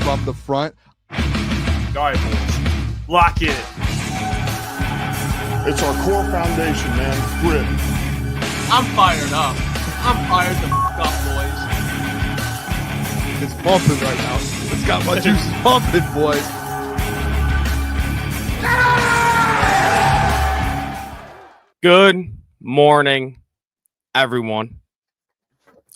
from the front. All right, boys. Lock in. It's our core foundation, man. Grit. I'm fired up. I'm fired the f*** up, boys. It's bumping right now. It's got my juices pumping, boys. Good morning, everyone.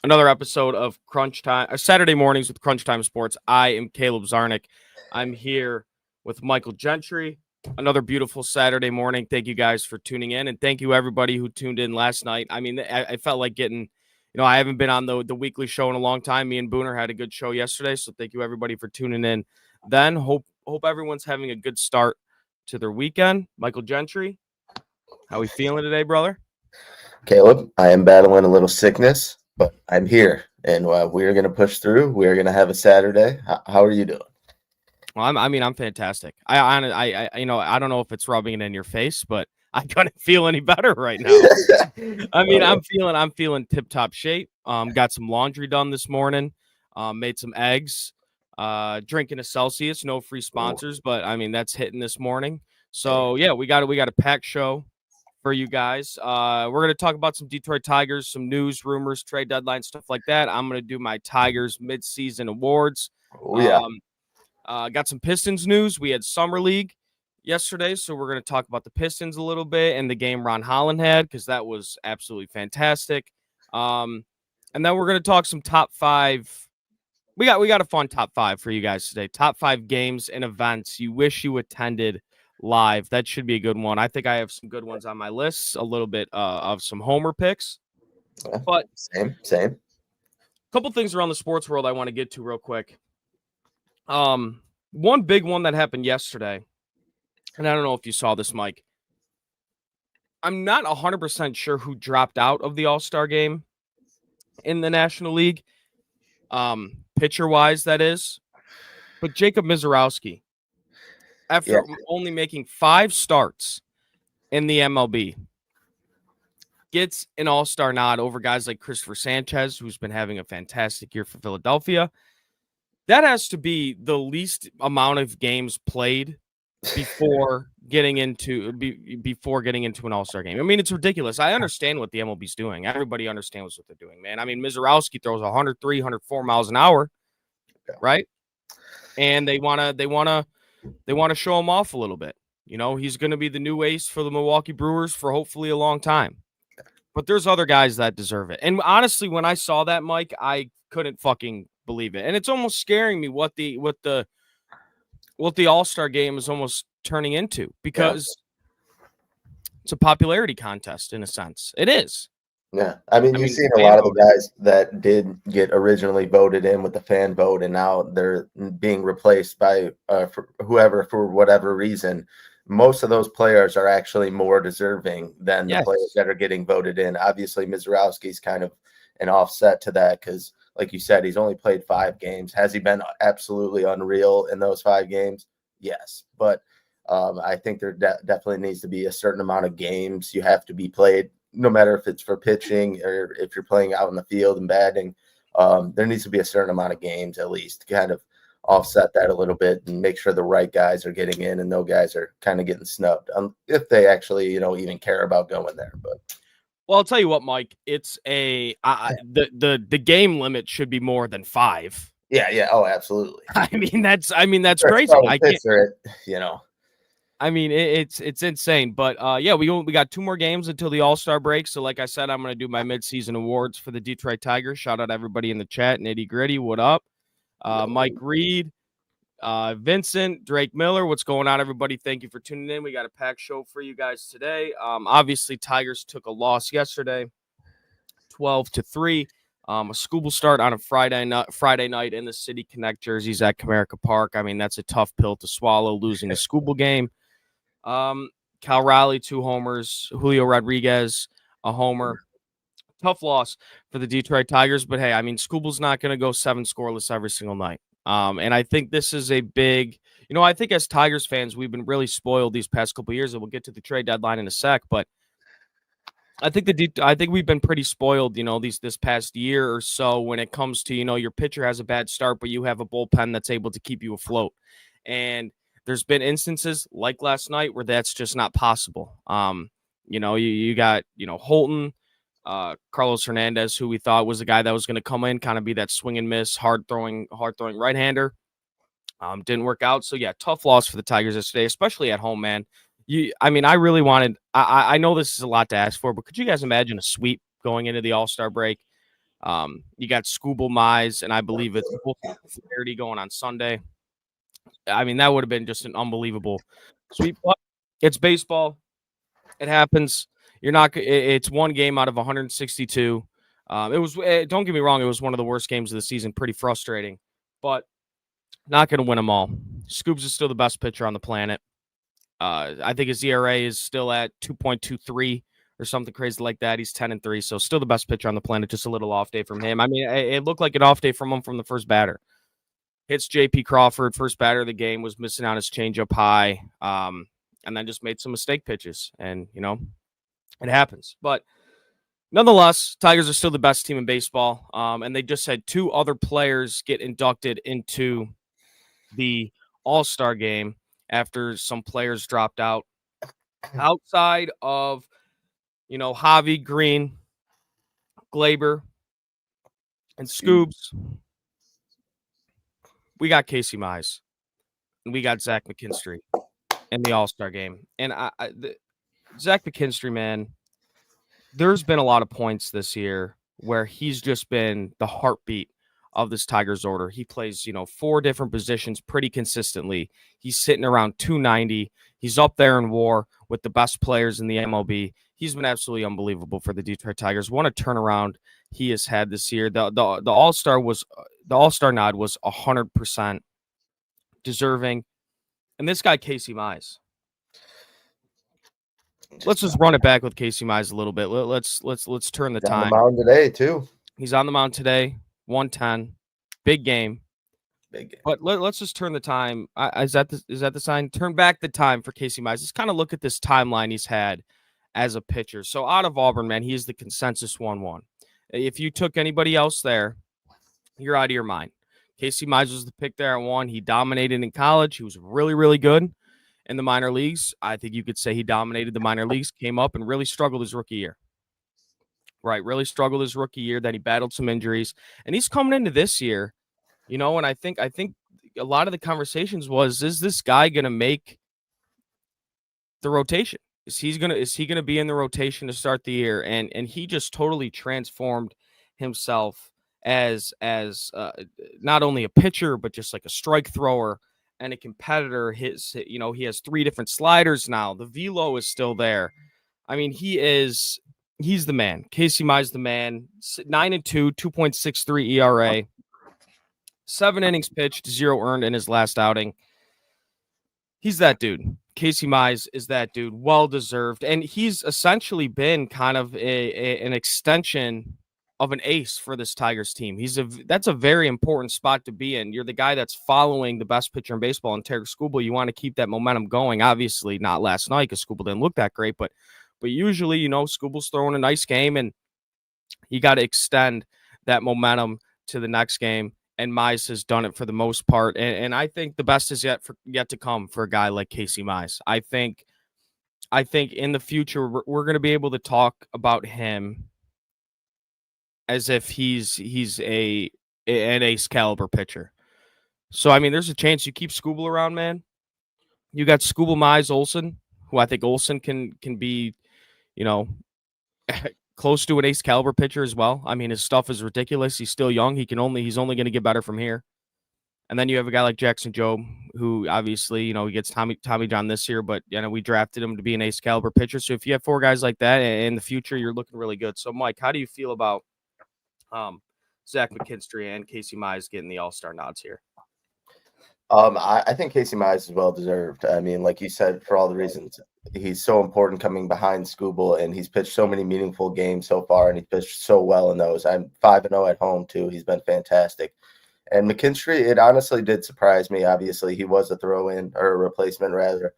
Another episode of Crunch Time, Saturday mornings with Crunch Time Sports. I am Caleb Czarnik. I'm here with Michael Gentry. Another beautiful Saturday morning. Thank you guys for tuning in, and thank you everybody who tuned in last night. I mean, I felt like getting, I haven't been on the weekly show in a long time. Me and Booner had a good show yesterday, so thank you everybody for tuning in. Then hope everyone's having a good start to their weekend. Michael Gentry, how we feeling today, brother? Caleb, I am battling a little sickness, but I'm here, and we're going to push through. We're going to have a Saturday. How are you doing? Well, I'm fantastic. I don't know if it's rubbing it in your face, but I couldn't feel any better right now. I'm feeling tip-top shape. Got some laundry done this morning. Made some eggs. Drinking a Celsius. No free sponsors, but that's hitting this morning. So yeah, we got a packed show for you guys. We're gonna talk about some Detroit Tigers, some news, rumors, trade deadline, stuff like that. I'm gonna do my Tigers mid-season awards. Oh yeah. Got some Pistons news. We had Summer League yesterday, so we're going to talk about the Pistons a little bit and the game Ron Holland had, because that was absolutely fantastic. And then we're going to talk some top five. We got a fun top five for you guys today. Top 5 games and events you wish you attended live. That should be a good one. I think I have some good ones on my list. A little bit of some homer picks. But same. A couple things around the sports world I want to get to real quick. One big one that happened yesterday, and I don't know if you saw this, Mike. I'm not 100% sure who dropped out of the All-Star game in the National League, pitcher-wise, that is. But Jacob Misiorowski, after only making 5 starts in the MLB, gets an All-Star nod over guys like Christopher Sanchez, who's been having a fantastic year for Philadelphia. That has to be the least amount of games played before getting into an All-Star game. It's ridiculous. I understand what the MLB's doing. Everybody understands what they're doing, man. Misiorowski throws 103, 104 miles an hour, right? And they want to show him off a little bit. He's going to be the new ace for the Milwaukee Brewers for hopefully a long time. But there's other guys that deserve it. And honestly, when I saw that, Mike, I couldn't fucking believe it. And it's almost scaring me what the All-Star game is almost turning into, because it's a popularity contest in a sense. It is. Yeah. You've seen a lot of the guys that did get originally voted in with the fan vote, and now they're being replaced by whoever for whatever reason. Most of those players are actually more deserving than the players that are getting voted in. Obviously, Misiorowski's kind of an offset to that, because like you said, he's only played 5 games. Has he been absolutely unreal in those 5 games? Yes. But I think there definitely needs to be a certain amount of games you have to be played, no matter if it's for pitching or if you're playing out in the field and batting. There needs to be a certain amount of games at least to kind of offset that a little bit and make sure the right guys are getting in and no guys are kind of getting snubbed, if they actually, even care about going there. But well, I'll tell you what, Mike. It's the game limit should be more than 5. Yeah. Oh, absolutely. That's crazy. I can't. It's insane. But we got 2 more games until the All-Star break. So, like I said, I'm going to do my mid-season awards for the Detroit Tigers. Shout out everybody in the chat. Nitty Gritty, what up? Mike Reed, Vincent, Drake Miller, what's going on, everybody? Thank you for tuning in. We got a packed show for you guys today. Obviously, Tigers took a loss yesterday, 12-3. A school start on a Friday night in the City Connect jerseys at Comerica Park. That's a tough pill to swallow, losing a school game. Cal Raleigh, 2 homers. Julio Rodriguez, a homer. Tough loss for the Detroit Tigers, but hey, Scooble's not going to go 7 scoreless every single night. And I think this is a big, I think as Tigers fans, we've been really spoiled these past couple of years, and we'll get to the trade deadline in a sec, but I think we've been pretty spoiled, this past year or so when it comes to, your pitcher has a bad start, but you have a bullpen that's able to keep you afloat. And there's been instances like last night where that's just not possible. You got, Holton, Carlos Hernandez, who we thought was a guy that was going to come in, kind of be that swing and miss, hard throwing right-hander. Didn't work out. So yeah, tough loss for the Tigers yesterday, especially at home, man. I really wanted. I know this is a lot to ask for, but could you guys imagine a sweep going into the All-Star break? You got Scooble, Mize, and I believe it's Flaherty going on Sunday. I mean, that would have been just an unbelievable sweep. But it's baseball. It happens. You're not. It's one game out of 162. It was. Don't get me wrong. It was one of the worst games of the season. Pretty frustrating, but not going to win them all. Scoobs is still the best pitcher on the planet. I think his ERA is still at 2.23 or something crazy like that. He's 10-3, so still the best pitcher on the planet. Just a little off day from him. I mean, it looked like an off day from him from the first batter. Hits J.P. Crawford, first batter of the game, was missing on his changeup high, and then just made some mistake pitches. And, it happens. But nonetheless, Tigers are still the best team in baseball, and they just had two other players get inducted into the All-Star game after some players dropped out. Outside of, Javy, Green, Glaber, and Scoobs, we got Casey Mize, and we got Zach McKinstry in the All-Star game. And Zach McKinstry, man, there's been a lot of points this year where he's just been the heartbeat of this Tigers order. He plays, 4 different positions pretty consistently. He's sitting around 290. He's up there in WAR with the best players in the MLB. He's been absolutely unbelievable for the Detroit Tigers. What a turnaround he has had this year. The All-Star nod was 100% deserving. And this guy, Casey Mize. Let's just run it back with Casey Mize a little bit. Let's turn the time. On the mound today too. He's on the mound today. 110, big game. But let's just turn the time. Is that the sign? Turn back the time for Casey Mize. Let's kind of look at this timeline he's had as a pitcher. So out of Auburn, man, he is the consensus 1-1. If you took anybody else there, you're out of your mind. Casey Mize was the pick there at 1. He dominated in college. He was really, really good in the minor leagues. I think you could say he dominated the minor leagues, came up and really struggled his rookie year. Right, really struggled his rookie year. Then he battled some injuries, and he's coming into this year, and I think a lot of the conversations was, is this guy going to make the rotation? Is he going to be in the rotation to start the year? And he just totally transformed himself as not only a pitcher, but just like a strike thrower and a competitor. He has 3 different sliders now. The velo is still there. I mean, he's the man. Casey Mize, the man. 9-2, 2.63 ERA. 7 innings pitched, 0 earned in his last outing. He's that dude. Casey Mize is that dude. Well deserved, and he's essentially been kind of an extension of an ace for this Tigers team. That's a very important spot to be in. You're the guy that's following the best pitcher in baseball, and Terry Skubal. You want to keep that momentum going. Obviously, not last night because Skubal didn't look that great, but usually, Skubal's throwing a nice game, and you got to extend that momentum to the next game. And Mize has done it for the most part. And I think the best is yet to come for a guy like Casey Mize. I think in the future, we're going to be able to talk about him as if he's an ace caliber pitcher. So, I mean, there's a chance you keep Skubal around, man. You got Skubal, Mize, Olsen, who I think Olsen can be, close to an ace caliber pitcher as well. I mean, his stuff is ridiculous. He's still young. He's only going to get better from here. And then you have a guy like Jackson Jobe, who obviously, he gets Tommy John this year, but we drafted him to be an ace caliber pitcher. So if you have 4 guys like that in the future, you're looking really good. So Mike, how do you feel about Zach McKinstry and Casey Mize getting the All-Star nods here? I think Casey Mize is well deserved. I mean, like you said, for all the reasons, he's so important coming behind Skubal, and he's pitched so many meaningful games so far, and he pitched so well in those. I'm 5-0 at home too. He's been fantastic. And McKinstry, it honestly did surprise me. Obviously, he was a throw-in or a replacement rather.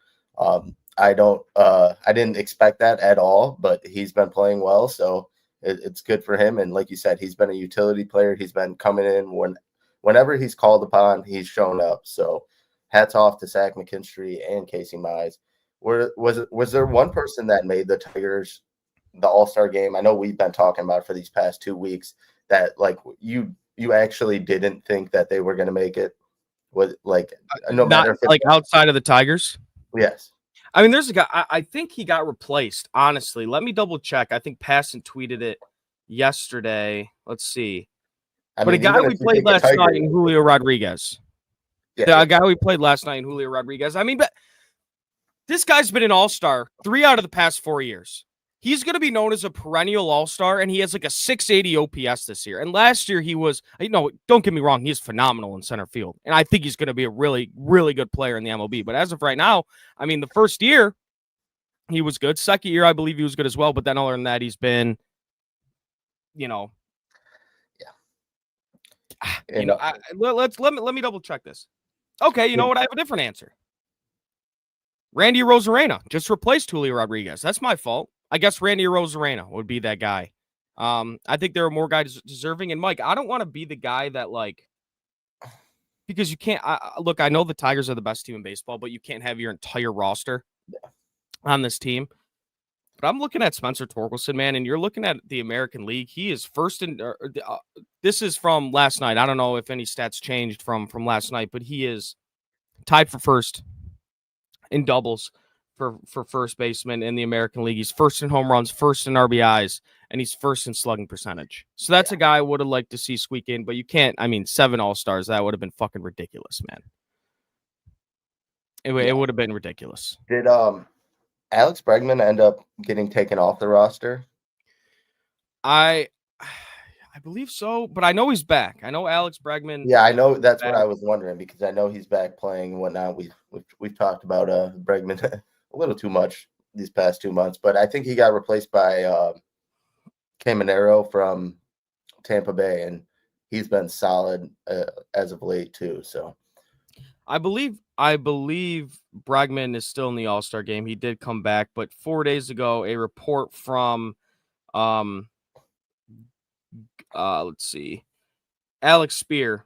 I didn't expect that at all, but he's been playing well, so it's good for him. And like you said, he's been a utility player. He's been coming in whenever he's called upon, he's shown up. So hats off to Zach McKinstry and Casey Mize. Was there one person that made the Tigers the All-Star game? I know we've been talking about it for these past 2 weeks that like you actually didn't think that they were going to make it. Was like no matter if like outside of the Tigers. Yes. I mean, there's a guy. I think he got replaced. Honestly, let me double check. I think Passon tweeted it yesterday. Let's see. But a guy we played last night in Julio Rodriguez. Yeah, a guy we played last night in Julio Rodriguez. I mean, but this guy's been an all-star 3 out of the past 4 years. He's going to be known as a perennial all-star, and he has like a 680 OPS this year. And last year he was, don't get me wrong, he's phenomenal in center field. And I think he's going to be a really, really good player in the MLB. But as of right now, I mean, the first year he was good. Second year, I believe he was good as well. But then other than that, he's been, let me double check this. Okay, you know what? I have a different answer. Randy Arozarena just replaced Julio Rodriguez. That's my fault. I guess Randy Arozarena would be that guy. I think there are more guys deserving. And Mike, I don't want to be the guy that because you can't look. I know the Tigers are the best team in baseball, but you can't have your entire roster on this team. But I'm looking at Spencer Torkelson, man, and you're looking at the American League. He is first in. This is from last night. I don't know if any stats changed from last night, but he is tied for first in doubles for first baseman in the American League. He's first in home runs, first in RBIs, and he's first in slugging percentage. So that's a guy I would have liked to see squeak in, but you can't. I mean, 7 All-Stars, that would have been fucking ridiculous, man. It would have been ridiculous. Did Alex Bregman end up getting taken off the roster? I believe so, but I know he's back. I know Alex Bregman. Yeah, I know. That's what I was wondering because I know he's back playing and whatnot. We've talked about Bregman a little too much these past 2 months, but I think he got replaced by Caminero from Tampa Bay, and he's been solid as of late too. So I believe Bregman is still in the All-Star game. He did come back, but 4 days ago, a report from let's see, Alex Spear.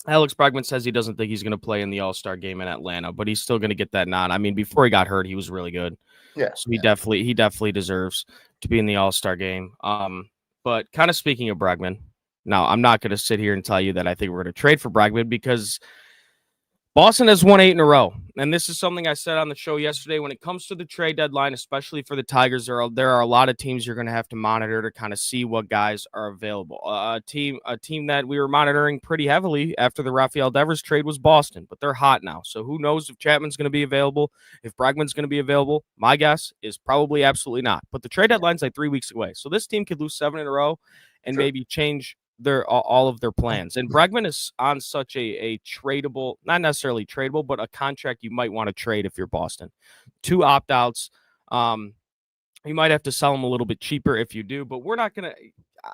Alex Bregman says he doesn't think he's going to play in the All-Star game in Atlanta, but he's still going to get that nod. I mean, before he got hurt, he was really good. Yeah. So he definitely deserves to be in the All-Star game. But kind of speaking of Bregman, now I'm not going to sit here and tell you that I think we're going to trade for Bregman because Boston has won 8 in a row. And this is something I said on the show yesterday. When it comes to the trade deadline, especially for the Tigers, there are a lot of teams you're going to have to monitor to kind of see what guys are available. A team that we were monitoring pretty heavily after the Rafael Devers trade was Boston, but they're hot now. So who knows if Chapman's going to be available, if Bregman's going to be available. My guess is probably absolutely not. But the trade deadline's like 3 weeks away. So this team could lose 7 in a row and maybe change all of their plans. And Bregman is on such a tradable, not necessarily tradable, but a contract you might want to trade if you're Boston. 2 opt-outs. You might have to sell them a little bit cheaper if you do, but we're not going to.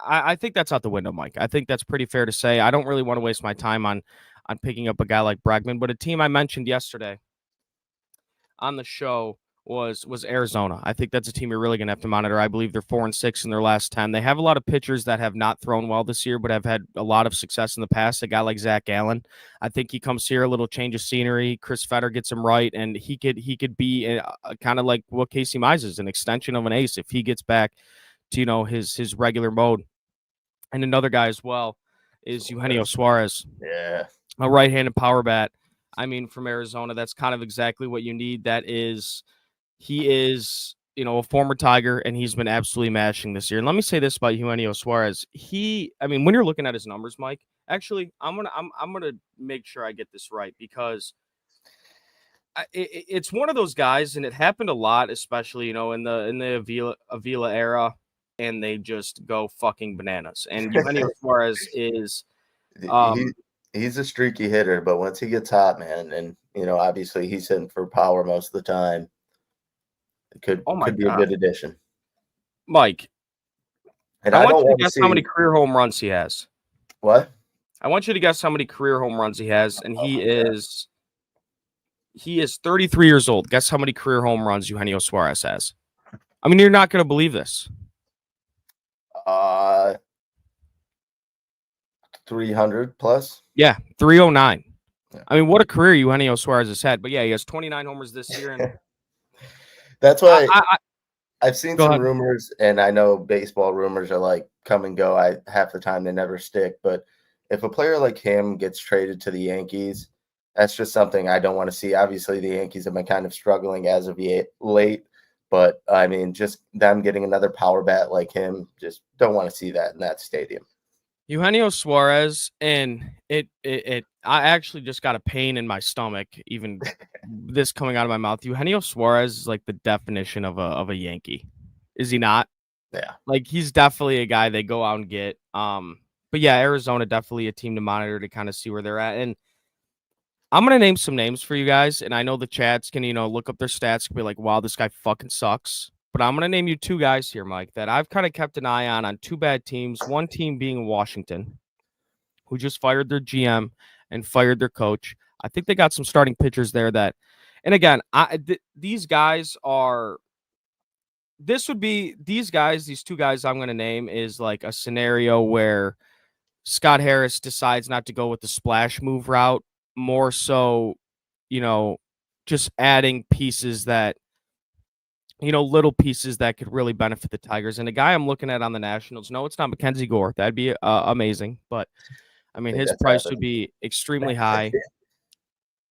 I think that's out the window, Mike. I think that's pretty fair to say. I don't really want to waste my time on picking up a guy like Bregman, but a team I mentioned yesterday on the show was Arizona. I think that's a team you're really going to have to monitor. I believe they're 4-6 in their last 10. They have a lot of pitchers that have not thrown well this year, but have had a lot of success in the past. A guy like Zach Allen, I think he comes here, a little change of scenery. Chris Fetter gets him right, and he could be kind of like what Casey Mize is, an extension of an ace if he gets back to his regular mode. And another guy as well is Eugenio Suarez. Yeah, a right-handed power bat. I mean, from Arizona, that's kind of exactly what you need. He is, a former Tiger, and he's been absolutely mashing this year. And let me say this about Eugenio Suarez. When you're looking at his numbers, Mike, actually, I'm gonna make sure I get this right because it's one of those guys, and it happened a lot, especially in the Avila era, and they just go fucking bananas. And Eugenio Suarez is he's a streaky hitter, but once he gets hot, man, and obviously he's hitting for power most of the time. It could be a good addition. Mike, and I want you to guess how many career home runs he has. What? I want you to guess how many career home runs he has, and he is He is 33 years old. Guess how many career home runs Eugenio Suarez has? I mean, you're not going to believe this. 300 plus. Yeah, 309. Yeah. I mean, what a career Eugenio Suarez has had. But yeah, he has 29 homers this year. And That's why I've seen some ahead. rumors, and I know baseball rumors are like come and go. Half the time they never stick. But if a player like him gets traded to the Yankees, that's just something I don't want to see. Obviously, the Yankees have been kind of struggling as of late. But, I mean, just them getting another power bat like him, just don't want to see that in that stadium. Eugenio Suarez, and I actually just got a pain in my stomach, even this coming out of my mouth. Eugenio Suarez is like the definition of a Yankee. Is he not? Yeah. Like, he's definitely a guy they go out and get. But yeah, Arizona, definitely a team to monitor to kind of see where they're at. And I'm going to name some names for you guys, and I know the chats can, look up their stats and be like, wow, this guy fucking sucks. But I'm going to name you two guys here, Mike, that I've kind of kept an eye on two bad teams, one team being Washington, who just fired their GM and fired their coach. I think they got some starting pitchers there that, and again, these guys are, these two guys I'm going to name is like a scenario where Scott Harris decides not to go with the splash move route, more so, just adding pieces that, little pieces that could really benefit the Tigers. And the guy I'm looking at on the Nationals, no, it's not Mackenzie Gore. That'd be amazing. But, I mean, his price would be extremely high.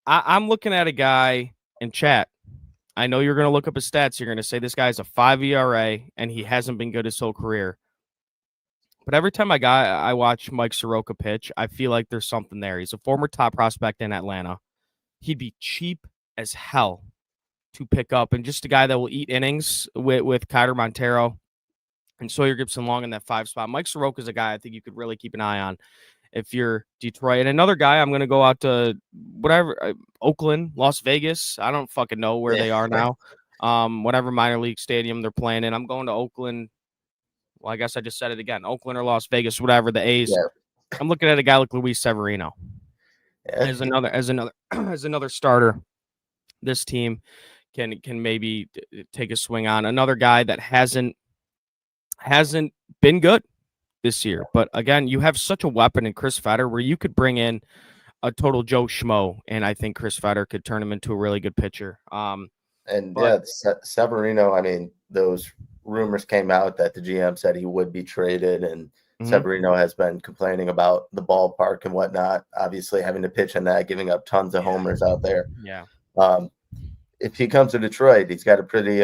I'm looking at a guy in chat. I know you're going to look up his stats. You're going to say this guy's a 5 ERA, and he hasn't been good his whole career. But every time I watch Mike Soroka pitch, I feel like there's something there. He's a former top prospect in Atlanta. He'd be cheap as hell to pick up, and just a guy that will eat innings with Kyler Montero and Sawyer Gibson Long in that 5 spot. Mike Soroka is a guy I think you could really keep an eye on if you're Detroit. And another guy, I'm going to go out to Oakland, Las Vegas. I don't fucking know where they are now. Whatever minor league stadium they're playing in. I'm going to Oakland. Well, I guess I just said it again. Oakland or Las Vegas, whatever, the A's. Yeah. I'm looking at a guy like Luis Severino as another starter. This team can maybe take a swing on. Another guy that hasn't been good this year. But again, you have such a weapon in Chris Fetter where you could bring in a total Joe Schmo, and I think Chris Fetter could turn him into a really good pitcher. Severino, I mean, those rumors came out that the GM said he would be traded, and Severino has been complaining about the ballpark and whatnot, obviously having to pitch in that, giving up tons of homers out there. Yeah. If he comes to Detroit, he's got a pretty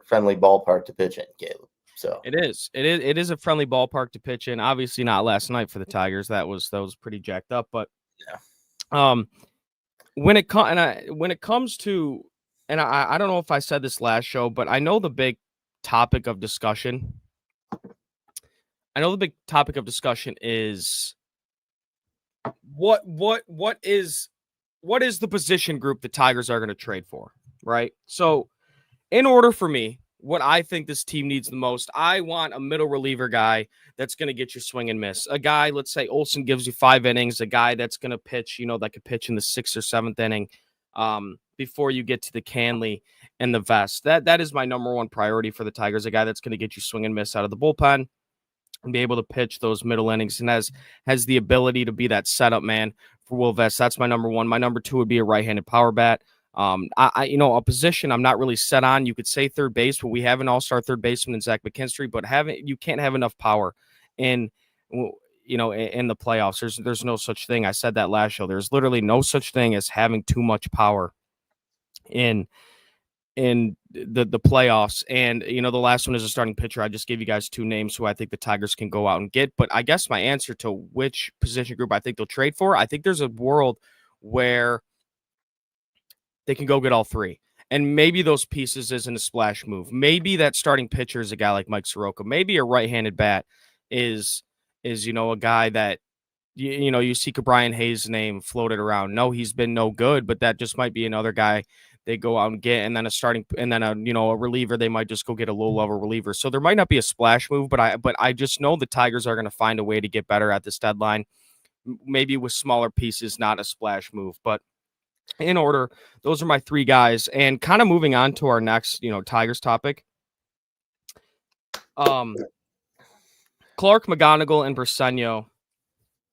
friendly ballpark to pitch in, Caleb. So it is a friendly ballpark to pitch in. Obviously not last night for the Tigers. That was pretty jacked up. But when it comes to, and I don't know if I said this last show, but I know the big topic of discussion. Is what is the position group the Tigers are going to trade for, right? So in order for me, what I think this team needs the most, I want a middle reliever guy that's going to get you swing and miss. A guy, let's say Olsen gives you 5 innings, a guy that's going to pitch, that could pitch in the 6th or 7th inning before you get to the Canley and the Vest. That is my number one priority for the Tigers, a guy that's going to get you swing and miss out of the bullpen and be able to pitch those middle innings and has the ability to be that setup man for Will Vest. That's my number one. My number 2 would be a right-handed power bat. A position I'm not really set on. You could say third base, but we have an all-star third baseman in Zach McKinstry, but you can't have enough power in the playoffs. There's no such thing. I said that last show. There's literally no such thing as having too much power in the playoffs. And the last one is a starting pitcher. I just gave you guys 2 names who I think the Tigers can go out and get. But I guess my answer to which position group I think they'll trade for, I think there's a world where they can go get all 3. And maybe those pieces isn't a splash move. Maybe that starting pitcher is a guy like Mike Soroka. Maybe a right-handed bat is a guy that you see Brian Hayes' name floated around. No, he's been no good, but that just might be another guy they go out and get, and then a reliever, they might just go get a low-level reliever. So there might not be a splash move, but I just know the Tigers are going to find a way to get better at this deadline, maybe with smaller pieces, not a splash move. But in order, those are my three guys. And kind of moving on to our next, Tigers topic. Clark, McGonigal, and Briseño,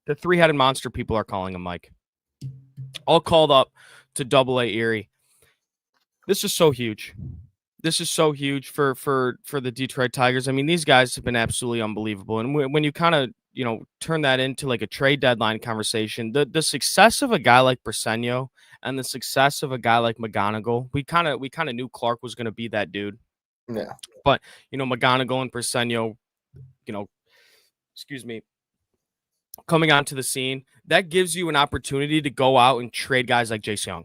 the three-headed monster people are calling him, Mike. All called up to Double-A Erie. This is so huge. This is so huge for the Detroit Tigers. I mean, these guys have been absolutely unbelievable. And when you kind of, turn that into like a trade deadline conversation, the success of a guy like Briseño and the success of a guy like McGonigal, we kind of knew Clark was going to be that dude. Yeah. But, McGonigal and Briseño, coming onto the scene, that gives you an opportunity to go out and trade guys like Jace Young.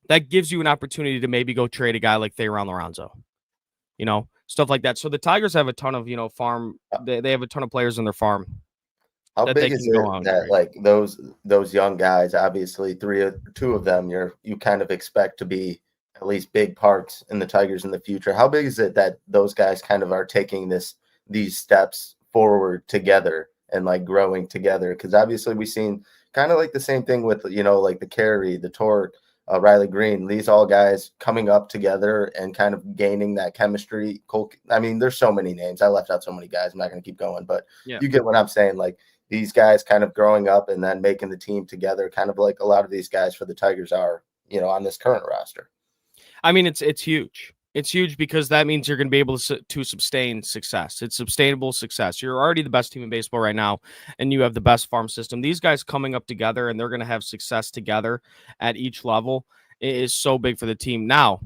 That gives you an opportunity to maybe go trade a guy like Theron Lorenzo, stuff like that. So the Tigers have a ton of, farm. They have a ton of players in their farm. How big is it that like those young guys? Obviously, two of them you kind of expect to be at least big parts in the Tigers in the future. How big is it that those guys kind of are taking these steps forward together and like growing together? Because obviously we've seen kind of like the same thing with like the Carey, the Torque. Riley Green, these all guys coming up together and kind of gaining that chemistry. I mean, there's so many names. I left out so many guys. I'm not going to keep going, but You get what I'm saying. Like these guys kind of growing up and then making the team together, kind of like a lot of these guys for the Tigers are, on this current roster. I mean, it's huge. It's huge because that means you're going to be able to sustain success. It's sustainable success. You're already the best team in baseball right now, and you have the best farm system. These guys coming up together, and they're going to have success together at each level. It is so big for the team. Now,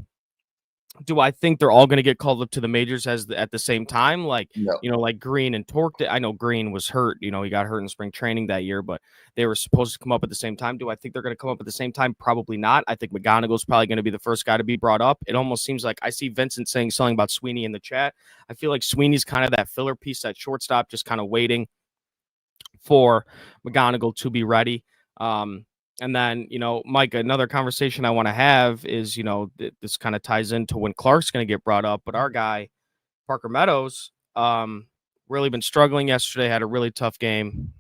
do I think they're all going to get called up to the majors at the same time? Like, No. Like Green and Torque. I know Green was hurt. He got hurt in spring training that year, but they were supposed to come up at the same time. Do I think they're going to come up at the same time? Probably not. I think McGonigal's probably going to be the first guy to be brought up. It almost seems like I see Vincent saying something about Sweeney in the chat. I feel like Sweeney's kind of that filler piece, that shortstop, just kind of waiting for McGonigal to be ready. And then, Mike, another conversation I want to have is, this kind of ties into when Clark's going to get brought up. But our guy, Parker Meadows, really been struggling yesterday, had a really tough game.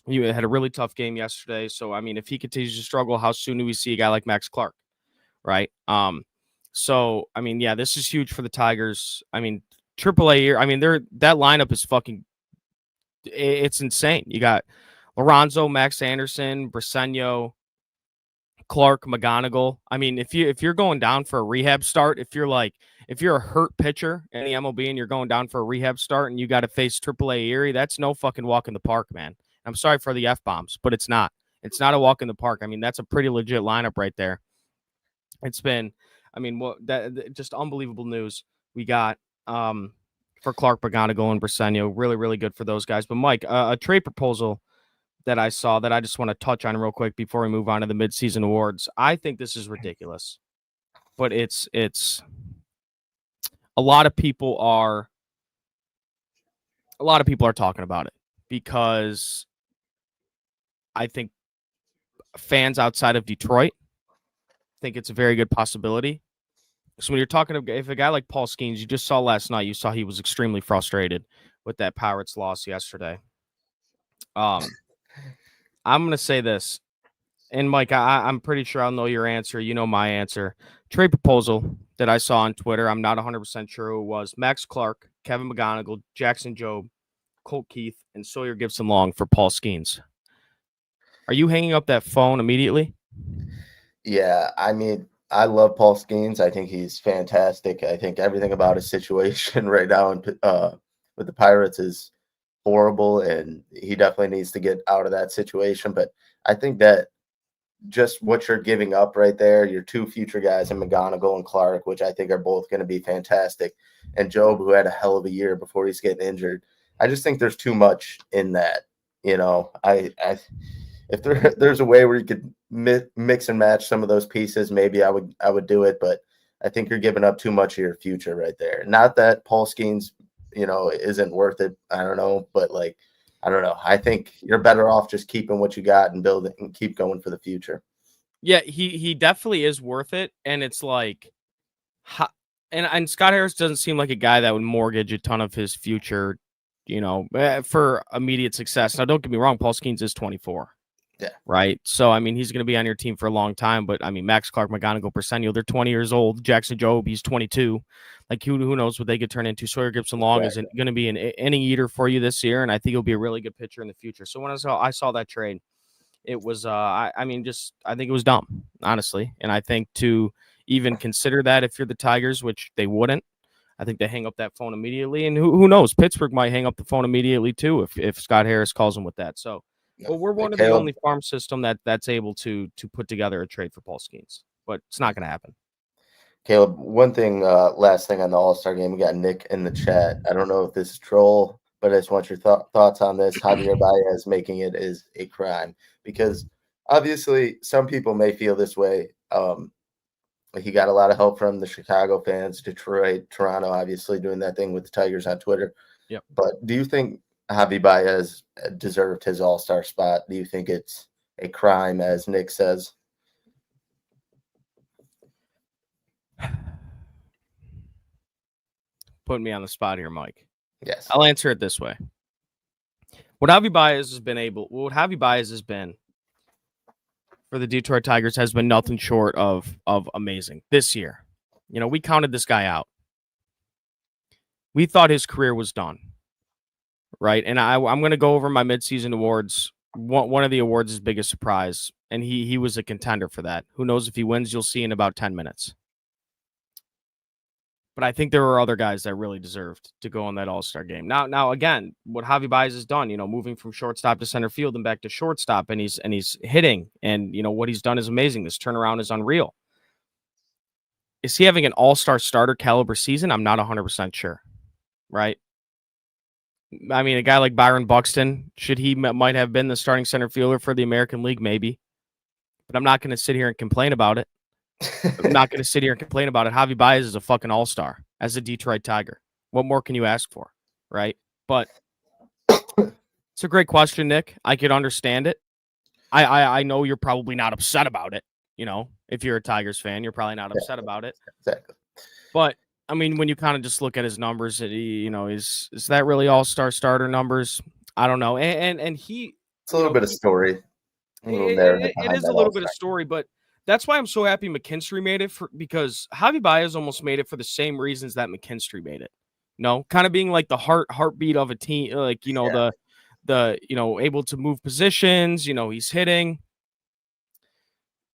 He had a really tough game yesterday. So, I mean, if he continues to struggle, how soon do we see a guy like Max Clark? Right. So, I mean, yeah, this is huge for the Tigers. I mean, AAA here. I mean, that lineup is it's insane. You got Lorenzo, Max Anderson, Briseño, Clark, McGonigal. I mean, if you're going down for a rehab start, if you're a hurt pitcher in the MLB and you're going down for a rehab start and you got to face AAA Erie, that's no fucking walk in the park, man. I'm sorry for the F-bombs, but it's not. It's not a walk in the park. I mean, that's a pretty legit lineup right there. It's been, I mean, just unbelievable news we got for Clark, McGonigal, and Briseño. Really, really good for those guys. But Mike, a trade proposal that I saw that I just want to touch on real quick before we move on to the midseason awards. I think this is ridiculous, but it's a lot of people are talking about it because I think fans outside of Detroit think it's a very good possibility. So when you're talking about if a guy like Paul Skeens, you just saw last night, you saw he was extremely frustrated with that Pirates loss yesterday. I'm going to say this, and Mike, I'm pretty sure I'll know your answer. You know my answer. Trade proposal that I saw on Twitter, I'm not 100% sure who it was. Max Clark, Kevin McGonigal, Jackson Jobe, Colt Keith, and Sawyer Gibson Long for Paul Skeens. Are you hanging up that phone immediately? Yeah, I mean, I love Paul Skeens. I think he's fantastic. I think everything about his situation right now with the Pirates is horrible, and he definitely needs to get out of that situation. But I think that just what you're giving up right there, your two future guys in McGonigal and Clark, which I think are both going to be fantastic, and Jobe, who had a hell of a year before he's getting injured. I just think there's too much in that. If there's a way where you could mix and match some of those pieces, maybe I would do it. But I think you're giving up too much of your future right there. Not that Paul Skeens, isn't worth it. I don't know, but I don't know. I think you're better off just keeping what you got and build it and keep going for the future. Yeah, he definitely is worth it, and it's like, and Scott Harris doesn't seem like a guy that would mortgage a ton of his future, for immediate success. Now, don't get me wrong, Paul Skeens is 24. Yeah. Right. So, I mean, he's going to be on your team for a long time. But, I mean, Max Clark, McGonigal, Persenio, they're 20 years old. Jackson Jobe, he's 22. Like, who knows what they could turn into. Sawyer Gibson Long is going to be an inning eater for you this year, and I think he'll be a really good pitcher in the future. So, when I saw that trade, it was, I think it was dumb, honestly. And I think to even consider that if you're the Tigers, which they wouldn't, I think they hang up that phone immediately. And who knows? Pittsburgh might hang up the phone immediately, too, if Scott Harris calls them with that. So, but we're one of the only farm system that's able to put together a trade for Paul Skeens. But it's not going to happen. Caleb, one thing, last thing on the All-Star game, we got Nick in the chat. I don't know if this is troll, but I just want your thoughts on this. Javy Baez making it is a crime because obviously some people may feel this way. He got a lot of help from the Chicago fans, Detroit, Toronto, obviously doing that thing with the Tigers on Twitter. Yep. But do you think Javy Baez deserved his All-Star spot? Do you think it's a crime, as Nick says? Putting me on the spot here, Mike. Yes. I'll answer it this way. What Javy Baez has been for the Detroit Tigers has been nothing short of amazing this year. You know, we counted this guy out. We thought his career was done. Right. And I'm going to go over my midseason awards. One of the awards is biggest surprise. And he was a contender for that. Who knows if he wins, you'll see in about 10 minutes. But I think there were other guys that really deserved to go on that All-Star game. Now, again, what Javy Baez has done, you know, moving from shortstop to center field and back to shortstop, and he's hitting, and you know what he's done is amazing. This turnaround is unreal. Is he having an All-Star starter caliber season? I'm not 100% sure. Right? I mean, a guy like Byron Buxton, might have been the starting center fielder for the American League, maybe. But I'm not going to sit here and complain about it. I'm not going to sit here and complain about it. Javy Baez is a fucking all-star as a Detroit Tiger. What more can you ask for, right? But it's a great question, Nick. I could understand it. I know you're probably not upset about it. You know, if you're a Tigers fan, you're probably not upset about it. Exactly. But I mean, when you kind of just look at his numbers, is that really all-star starter numbers? I don't know. And it's a little bit of story. It is a little bit of story, but that's why I'm so happy McKinstry made it because Javy Baez almost made it for the same reasons that McKinstry made it. No, kind of being like the heartbeat of a team, like, you know, the able to move positions, you know, he's hitting.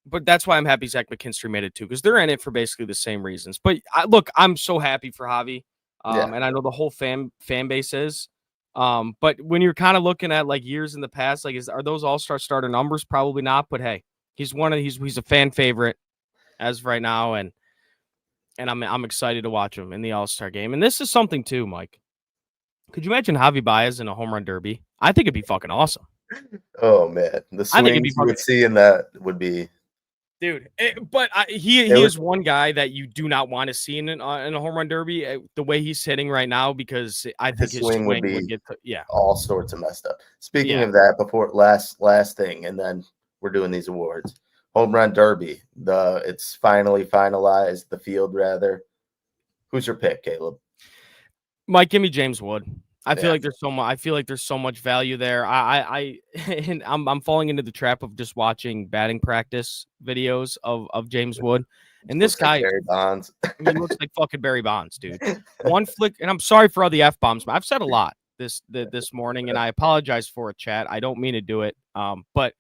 But that's why I'm happy Zach McKinstry made it too, because they're in it for basically the same reasons. But look, I'm so happy for Javy. And I know the whole fan base is. But when you're kind of looking at like years in the past, like are those all-star starter numbers? Probably not, but hey. He's a fan favorite as of right now, and I'm excited to watch him in the All-Star game. And this is something too, Mike. Could you imagine Javy Baez in a home run derby? I think it'd be fucking awesome. Oh man, the swings you would see in that would be, dude. He is one guy that you do not want to see in a home run derby. The way he's hitting right now, because I think his swing would get all sorts of messed up. Speaking of that, before last thing, and then we're doing these awards. Home run derby. It's finally finalized. The field, rather. Who's your pick, Caleb? Mike, give me James Wood. I feel like there's so much value there. I'm falling into the trap of just watching batting practice videos of James Wood. And this guy, like Barry Bonds. He looks like fucking Barry Bonds, dude. One flick, and I'm sorry for all the F-bombs. I've said a lot this morning, and I apologize for it, chat. I don't mean to do it. But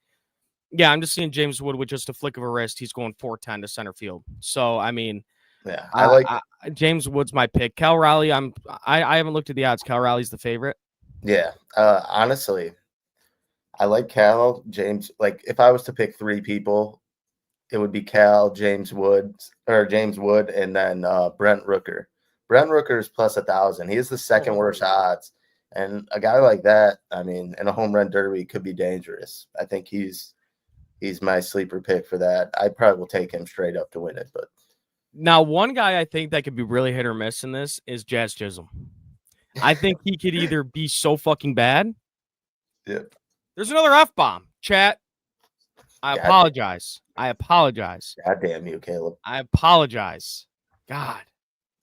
yeah, I'm just seeing James Wood with just a flick of a wrist. He's going 410 to center field. So, I mean, yeah, James Wood's my pick. Cal Raleigh, I haven't looked at the odds. Cal Raleigh's the favorite. Yeah, honestly, I like Cal. James, like if I was to pick three people, it would be Cal, James Wood, and then Brent Rooker. Brent Rooker is plus 1,000. He is the second worst odds, and a guy like that, I mean, in a home run derby could be dangerous. I think he's my sleeper pick for that. I probably will take him straight up to win it. But now, one guy I think that could be really hit or miss in this is Jazz Chisholm. I think he could either be so fucking bad. Yeah. There's another F-bomb, chat. I apologize. God damn you, Caleb. I apologize. God,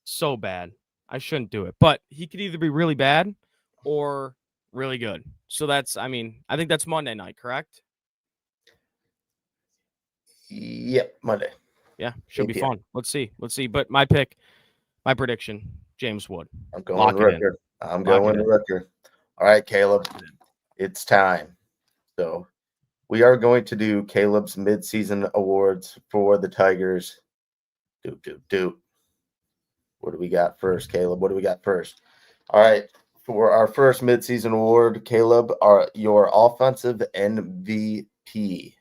so bad. I shouldn't do it. But he could either be really bad or really good. So I think that's Monday night, correct? Yep, Monday. Yeah, should be 8 p.m. fun. Let's see. But my prediction, James Wood. I'm going Rooker. I'm going Rooker. All right, Caleb. It's time. So we are going to do Caleb's midseason awards for the Tigers. Do. What do we got first, Caleb? What do we got first? All right. For our first midseason award, Caleb, your offensive MVP.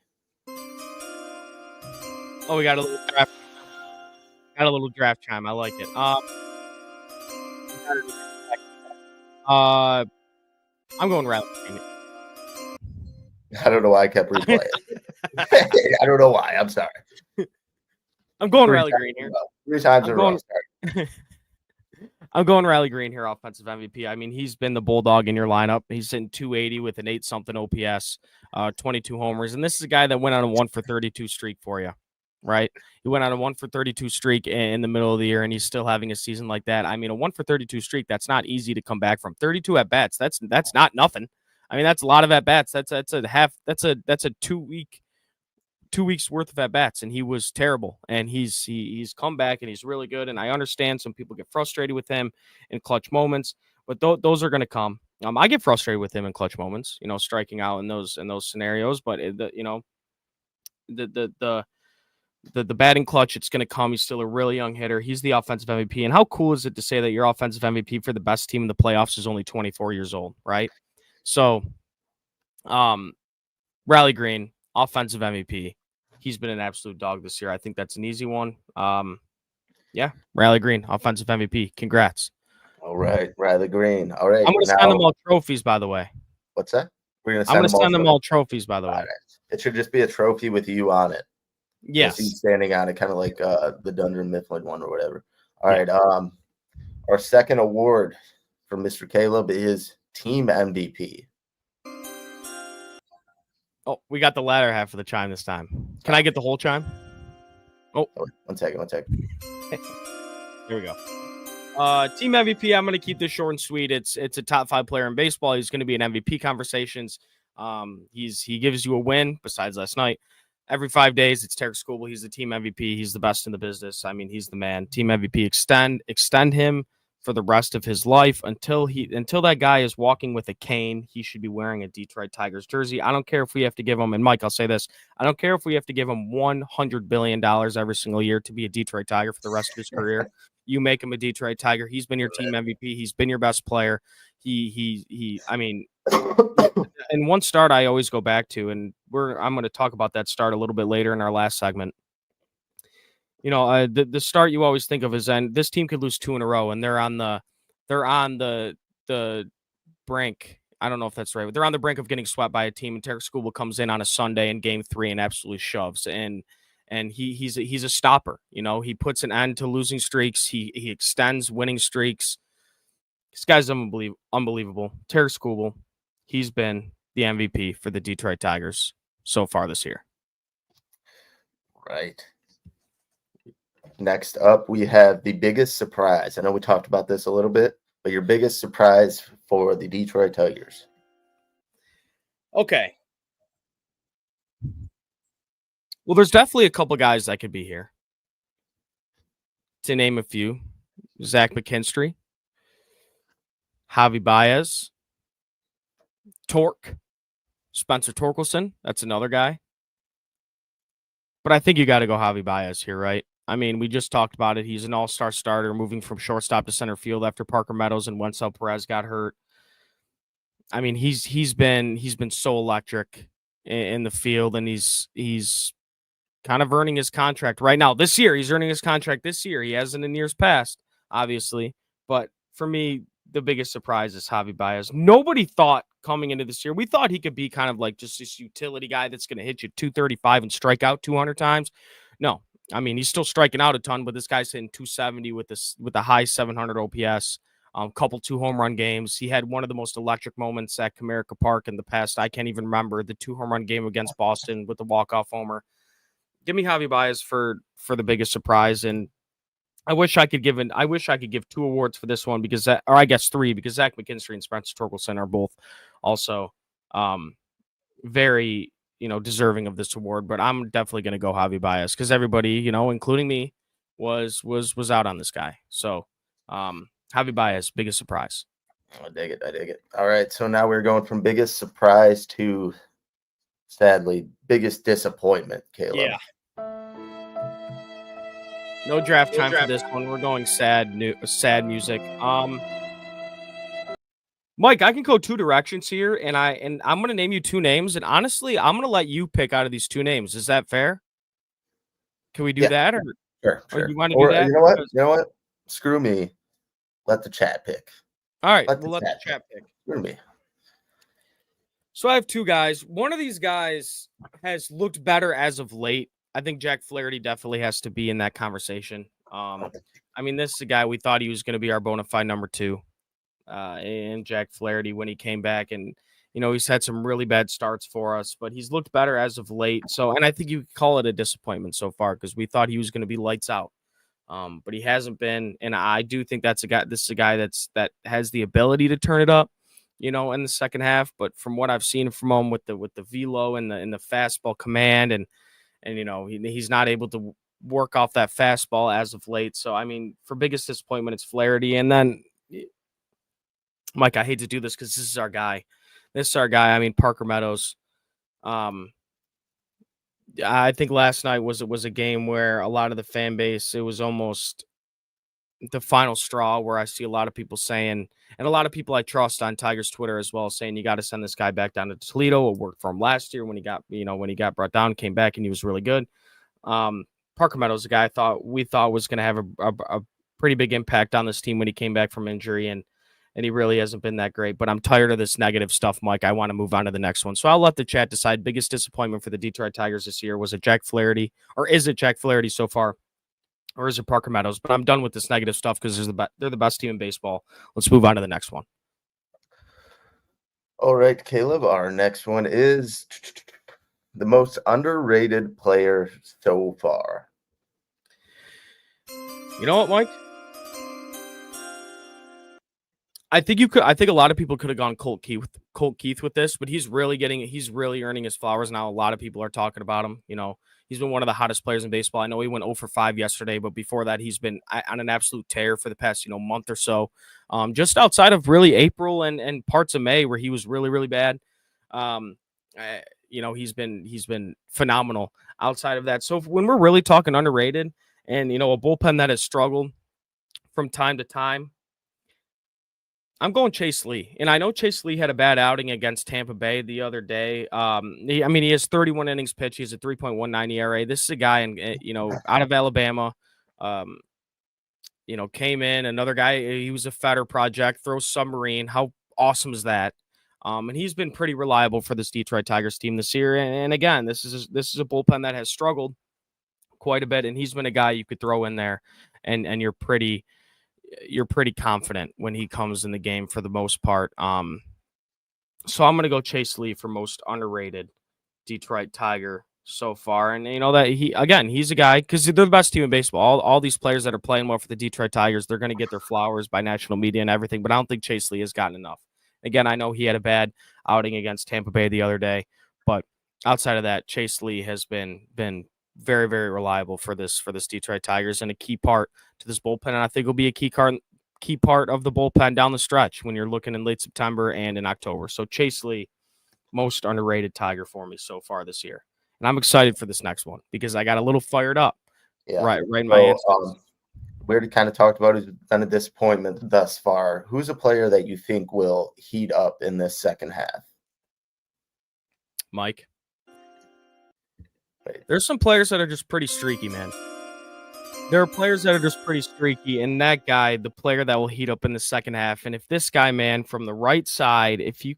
Oh, we got a little draft. Got a little draft chime. I like it. I'm going Riley Green. I don't know why I kept replaying. I don't know why. I'm sorry. I'm going Riley Green here. 3 times in a row. I'm going Riley Green here, offensive MVP. I mean, he's been the bulldog in your lineup. He's hitting 280 with an 8-something OPS, 22 homers. And this is a guy that went on a 1-for-32 streak for you, right? He went on a 1-for-32 streak in the middle of the year, and he's still having a season like that. I mean, a 1-for-32 streak, that's not easy to come back from. 32 at-bats, that's not nothing. I mean, that's a lot of at-bats. That's a 2 weeks worth of at-bats, and he was terrible. And he's come back, and he's really good. And I understand some people get frustrated with him in clutch moments, but those are going to come. I get frustrated with him in clutch moments, striking out in those scenarios. But the batting clutch, it's going to come. He's still a really young hitter. He's the offensive MVP. And how cool is it to say that your offensive MVP for the best team in the playoffs is only 24 years old, right? So, Riley Green, offensive MVP. He's been an absolute dog this year. I think that's an easy one. Yeah, Riley Green, offensive MVP. Congrats. All right, Riley Green. All right. I'm going to send them all trophies, by the way. What's that? I'm going to send them all trophies, by the way. Right. It should just be a trophy with you on it. Yes. He's standing on it, kind of like the Dunder Mifflin one or whatever. All right. Our second award for Mr. Caleb is Team MVP. Oh, we got the latter half of the chime this time. Can I get the whole chime? Oh, one second. Here we go. Team MVP. I'm going to keep this short and sweet. It's a top 5 player in baseball. He's going to be in MVP conversations. He gives you a win. Besides last night, every 5 days, it's Tarek Skubal. He's the team MVP. He's the best in the business. I mean, he's the man. Team MVP. Extend him for the rest of his life until that guy is walking with a cane. He should be wearing a Detroit Tigers jersey. I don't care if we have to give him, and Mike, I'll say this, I don't care if we have to give him $100 billion every single year to be a Detroit Tiger for the rest of his career. You make him a Detroit Tiger. He's been your team MVP. He's been your best player. I mean, and one start I always go back to, and I'm going to talk about that start a little bit later in our last segment. The start you always think of is, and this team could lose 2 in a row, and they're on the brink. I don't know if that's right, but they're on the brink of getting swept by a team. And Tarek Skubal comes in on a Sunday in Game 3 and absolutely shoves. And he's a stopper. He puts an end to losing streaks. He extends winning streaks. This guy's unbelievable. Tarek Skubal, he's been the MVP for the Detroit Tigers so far this year. Right. Next up, we have the biggest surprise. I know we talked about this a little bit, but your biggest surprise for the Detroit Tigers. Okay. Well, there's definitely a couple guys that could be here. To name a few, Zach McKinstry, Javy Baez, Spencer Torkelson. That's another guy. But I think you got to go Javy Baez here, right? I mean, we just talked about it. He's an all-star starter moving from shortstop to center field after Parker Meadows and Wencel Perez got hurt. I mean, he's been so electric in the field, and he's kind of earning his contract right now. This year, he's earning his contract this year. He hasn't in years past, obviously. But for me, the biggest surprise is Javy Baez. Nobody thought coming into this year, we thought he could be kind of like just this utility guy that's going to hit you 235 and strike out 200 times. No. I mean, he's still striking out a ton, but this guy's hitting 270 with a high 700 OPS, couple 2 home run games. He had one of the most electric moments at Comerica Park in the past. I can't even remember the 2 home run game against Boston with the walk-off homer. Give me Javy Baez for the biggest surprise. And I wish I could give 2 awards for this one or I guess 3, because Zach McKinstry and Spencer Torkelson are both also very, deserving of this award, but I'm definitely going to go Javy Baez because everybody, including me, was out on this guy. So Javy Baez, biggest surprise. I dig it. All right, so now we're going from biggest surprise to, sadly, biggest disappointment, Caleb. Yeah. No draft time for this one. We're going sad music. Mike, I can go two directions here, and I'm going to name you two names, and honestly, I'm going to let you pick out of these two names. Is that fair? Can we do that, or sure. Or you want to do that? You know what? Screw me. Let the chat pick. All right, we'll let the chat pick. Screw me. So I have two guys. One of these guys has looked better as of late. I think Jack Flaherty definitely has to be in that conversation. This is a guy we thought he was going to be our bona fide number 2. And Jack Flaherty, when he came back, and he's had some really bad starts for us, but he's looked better as of late. So, and I think you could call it a disappointment so far because we thought he was going to be lights out. But he hasn't been, and I do think this is a guy that has the ability to turn it up, in the second half. But from what I've seen from him with the velo and the fastball command, and he's not able to work off that fastball as of late. So for biggest disappointment, it's Flaherty, and then Mike, I hate to do this because this is our guy. Parker Meadows. I think last night was a game where a lot of the fan base, it was almost the final straw, where I see a lot of people saying, and a lot of people I trust on Tigers Twitter as well, saying you got to send this guy back down to Toledo. It worked for him last year when he got brought down, came back, and he was really good. Parker Meadows, a guy we thought was going to have a pretty big impact on this team when he came back from injury, and he really hasn't been that great. But I'm tired of this negative stuff, Mike. I want to move on to the next one. So I'll let the chat decide. Biggest disappointment for the Detroit Tigers this year, was it Jack Flaherty, or is it Jack Flaherty so far, or is it Parker Meadows? But I'm done with this negative stuff because they're the best team in baseball. Let's move on to the next one. All right, Caleb, our next one is the most underrated player so far. You know what, Mike? I think a lot of people could have gone Colt Keith with this, but he's really earning his flowers now. A lot of people are talking about him. He's been one of the hottest players in baseball. I know he went 0 for 5 yesterday, but before that, he's been on an absolute tear for the past, month or so. Just outside of really April and parts of May, where he was really, really bad. He's been phenomenal outside of that. So when we're really talking underrated, and a bullpen that has struggled from time to time, I'm going Chase Lee. And I know Chase Lee had a bad outing against Tampa Bay the other day. He has 31 innings pitched. He has a 3.19 ERA. This is a guy out of Alabama. Came in, another guy. He was a Fetter project, throws submarine. How awesome is that? And he's been pretty reliable for this Detroit Tigers team this year. And again, this is a bullpen that has struggled quite a bit, and he's been a guy you could throw in there, and you're pretty confident when he comes in the game for the most part. So I'm going to go Chase Lee for most underrated Detroit Tiger so far. And that he's a guy, because they're the best team in baseball. All these players that are playing well for the Detroit Tigers, they're going to get their flowers by national media and everything, but I don't think Chase Lee has gotten enough. Again, I know he had a bad outing against Tampa Bay the other day, but outside of that, Chase Lee has been very, very reliable for this Detroit Tigers, and a key part to this bullpen. And I think will be a key part of the bullpen down the stretch when you're looking in late September and in October. So Chase Lee, most underrated Tiger for me so far this year. And I'm excited for this next one because I got a little fired up. Yeah. Right in my answers. We already kind of talked about who's been a disappointment thus far. Who's a player that you think will heat up in this second half? Mike. There's some players that are just pretty streaky, man. There are players that are just pretty streaky, and that guy, the player that will heat up in the second half, and if this guy, man, from the right side, if he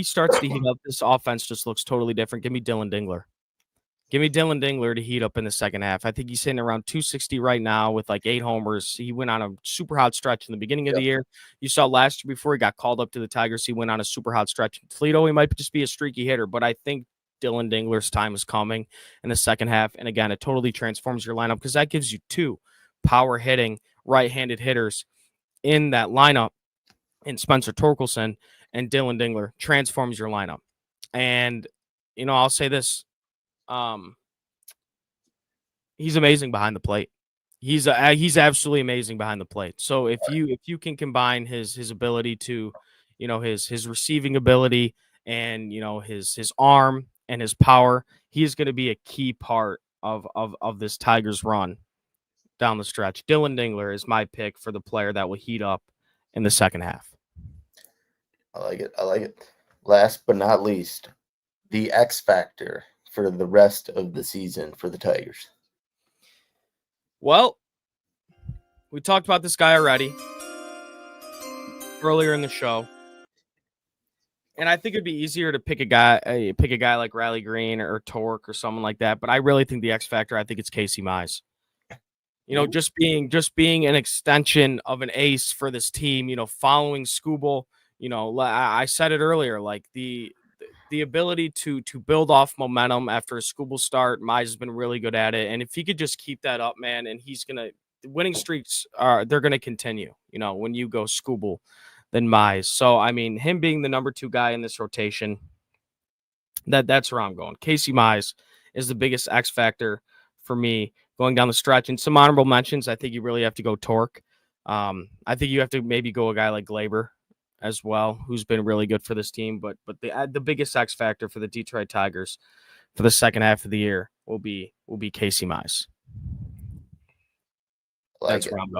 starts to heat up, this offense just looks totally different. Give me Dylan Dingler. Give me Dylan Dingler to heat up in the second half. I think he's sitting around 260 right now with like 8 homers. He went on a super hot stretch in the beginning of the year. You saw last year before he got called up to the Tigers, he went on a super hot stretch in Toledo. He might just be a streaky hitter, but I think Dylan Dingler's time is coming in the second half. And again, it totally transforms your lineup because that gives you 2 power hitting right-handed hitters in that lineup in Spencer Torkelson and Dylan Dingler transforms your lineup. And I'll say this. He's amazing behind the plate. He's absolutely amazing behind the plate. So if you can combine his ability to, his receiving ability and his arm and his power, he is going to be a key part of this Tigers run down the stretch. Dylan Dingler is my pick for the player that will heat up in the second half. I like it. Last but not least, the X factor for the rest of the season for the Tigers. Well, we talked about this guy already earlier in the show. And I think it'd be easier to pick a guy like Riley Green or Torque or someone like that. But I really think the X factor, I think it's Casey Mize. Just being an extension of an ace for this team, following Skubal, I said it earlier, like the ability to build off momentum after a Skubal start. Mize has been really good at it. And if he could just keep that up, man, and winning streaks they're going to continue, when you go Skubal than Mize. So, I mean, him being the number 2 guy in this rotation, that's where I'm going. Casey Mize is the biggest X factor for me going down the stretch. And some honorable mentions, I think you really have to go Torque. I think you have to maybe go a guy like Glaber as well, who's been really good for this team. But the biggest X factor for the Detroit Tigers for the second half of the year will be Casey Mize. That's where I'm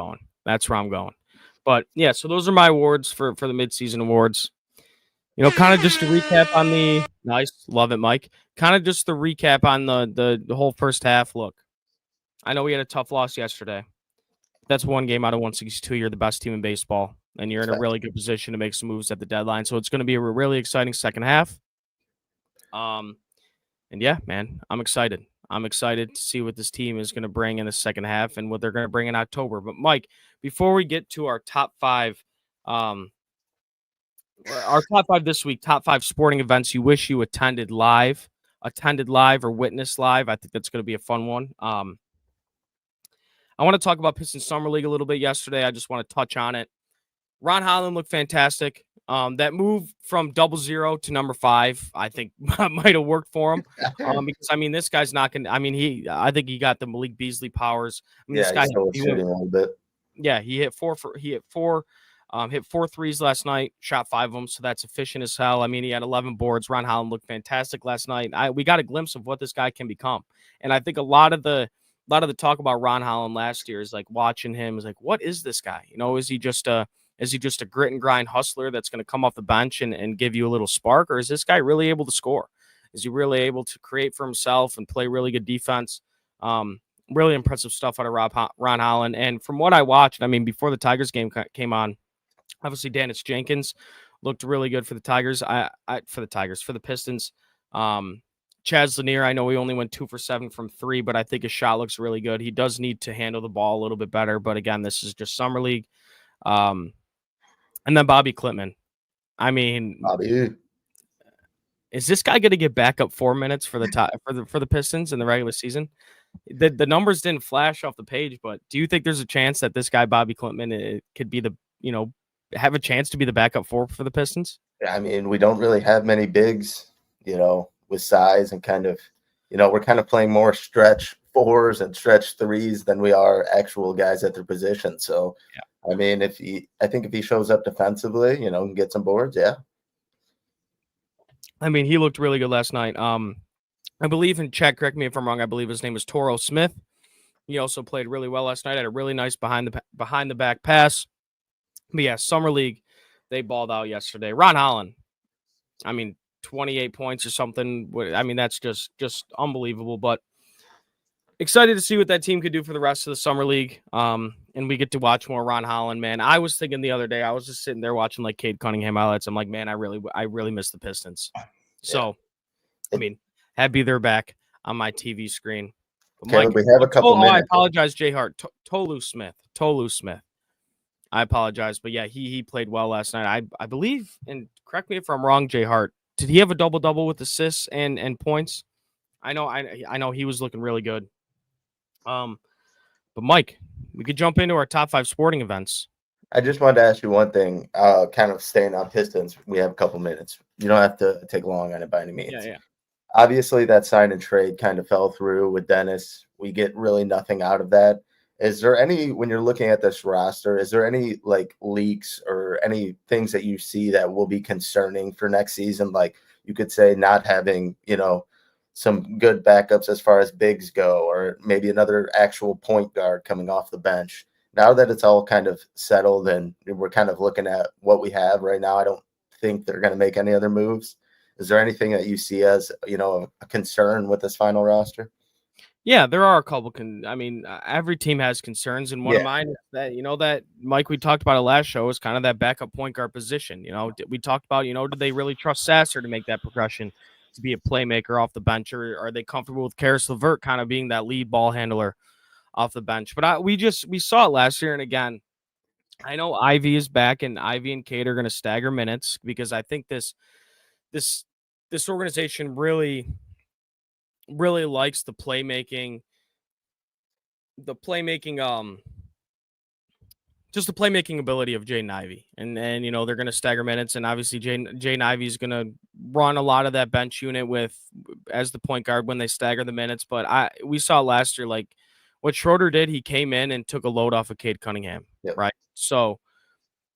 going. But yeah, so those are my awards for the midseason awards. Kind of just to recap on the nice, love it, Mike. Kind of just the recap on the whole first half. Look, I know we had a tough loss yesterday. That's one game out of 162. You're the best team in baseball, and you're in a really good position to make some moves at the deadline. So it's going to be a really exciting second half. And yeah, man, I'm excited. I'm excited to see what this team is going to bring in the second half and what they're going to bring in October. But Mike, before we get to our top 5, this week, top 5 sporting events you wish you attended live or witnessed live, I think that's going to be a fun one. I want to talk about Pistons Summer League a little bit yesterday. I just want to touch on it. Ron Holland looked fantastic. That move from 00 to number 5, I think might have worked for him. Because this guy's not going to, I think he got the Malik Beasley powers. This guy shooting a little bit. Yeah, he hit four threes last night, shot 5 of them. So that's efficient as hell. He had 11 boards. Ron Holland looked fantastic last night. We got a glimpse of what this guy can become. And I think a lot of the talk about Ron Holland last year is like watching him is like, what is this guy? Is he just a grit and grind hustler that's going to come off the bench and give you a little spark? Or is this guy really able to score? Is he really able to create for himself and play really good defense? Really impressive stuff out of Ron Holland. And from what I watched, before the Tigers game came on, obviously Dennis Jenkins looked really good for the Tigers. For the Pistons. Chaz Lanier, I know he only went 2 for 7 from 3, but I think his shot looks really good. He does need to handle the ball a little bit better. But again, this is just Summer League. And then Bobby Klitman. Bobby. Is this guy going to get back up 4 minutes for the Pistons in the regular season? The numbers didn't flash off the page, but do you think there's a chance that this guy Bobby Klitman could be have a chance to be the backup 4 for the Pistons? We don't really have many bigs, with size and kind of, we're kind of playing more stretch 4s and stretch 3s than we are actual guys at their position. So, yeah. If he shows up defensively, and get some boards, yeah. He looked really good last night. I believe in chat, correct me if I'm wrong, I believe his name was Toro Smith. He also played really well last night. Had a really nice behind the back pass. But yeah, Summer League, they balled out yesterday. Ron Holland, 28 points or something. That's just unbelievable. But excited to see what that team could do for the rest of the Summer League. And we get to watch more Ron Holland, man. I was thinking the other day, I was just sitting there watching like Cade Cunningham highlights. I'm like, man, I really miss the Pistons. So, happy they're back on my TV screen. Okay, Mike, we have a couple minutes. I apologize, Jay Hart. Tolu Smith. I apologize, but yeah, he played well last night. I believe, and correct me if I'm wrong, Jay Hart. Did he have a double-double with assists and points? I know he was looking really good. But Mike, we could jump into our top 5 sporting events. I just wanted to ask you one thing, kind of staying on Pistons. We have a couple minutes. You don't have to take long on it by any means. Yeah. obviously that sign and trade kind of fell through with Dennis. We get really nothing out of that. Is there any, when you're looking at this roster, is there any like leaks or any things that you see that will be concerning for next season? Like you could say not having, some good backups as far as bigs go, or maybe another actual point guard coming off the bench. Now that it's all kind of settled and we're kind of looking at what we have right now, I don't think they're going to make any other moves. Is there anything that you see as, a concern with this final roster? Yeah, there are a couple. Every team has concerns, and one of mine is that that Mike, we talked about it last show, is kind of that backup point guard position. We talked about did they really trust Sasser to make that progression to be a playmaker off the bench, or are they comfortable with Karis LeVert kind of being that lead ball handler off the bench? But we saw it last year, and again, I know Ivy is back, and Ivy and Kate are going to stagger minutes because I think this organization really likes the playmaking, just the playmaking ability of Jaden Ivey. And they're going to stagger minutes, and obviously Jaden Ivey is going to run a lot of that bench unit as the point guard when they stagger the minutes. But we saw last year, like what Schroeder did, he came in and took a load off of Cade Cunningham, right? So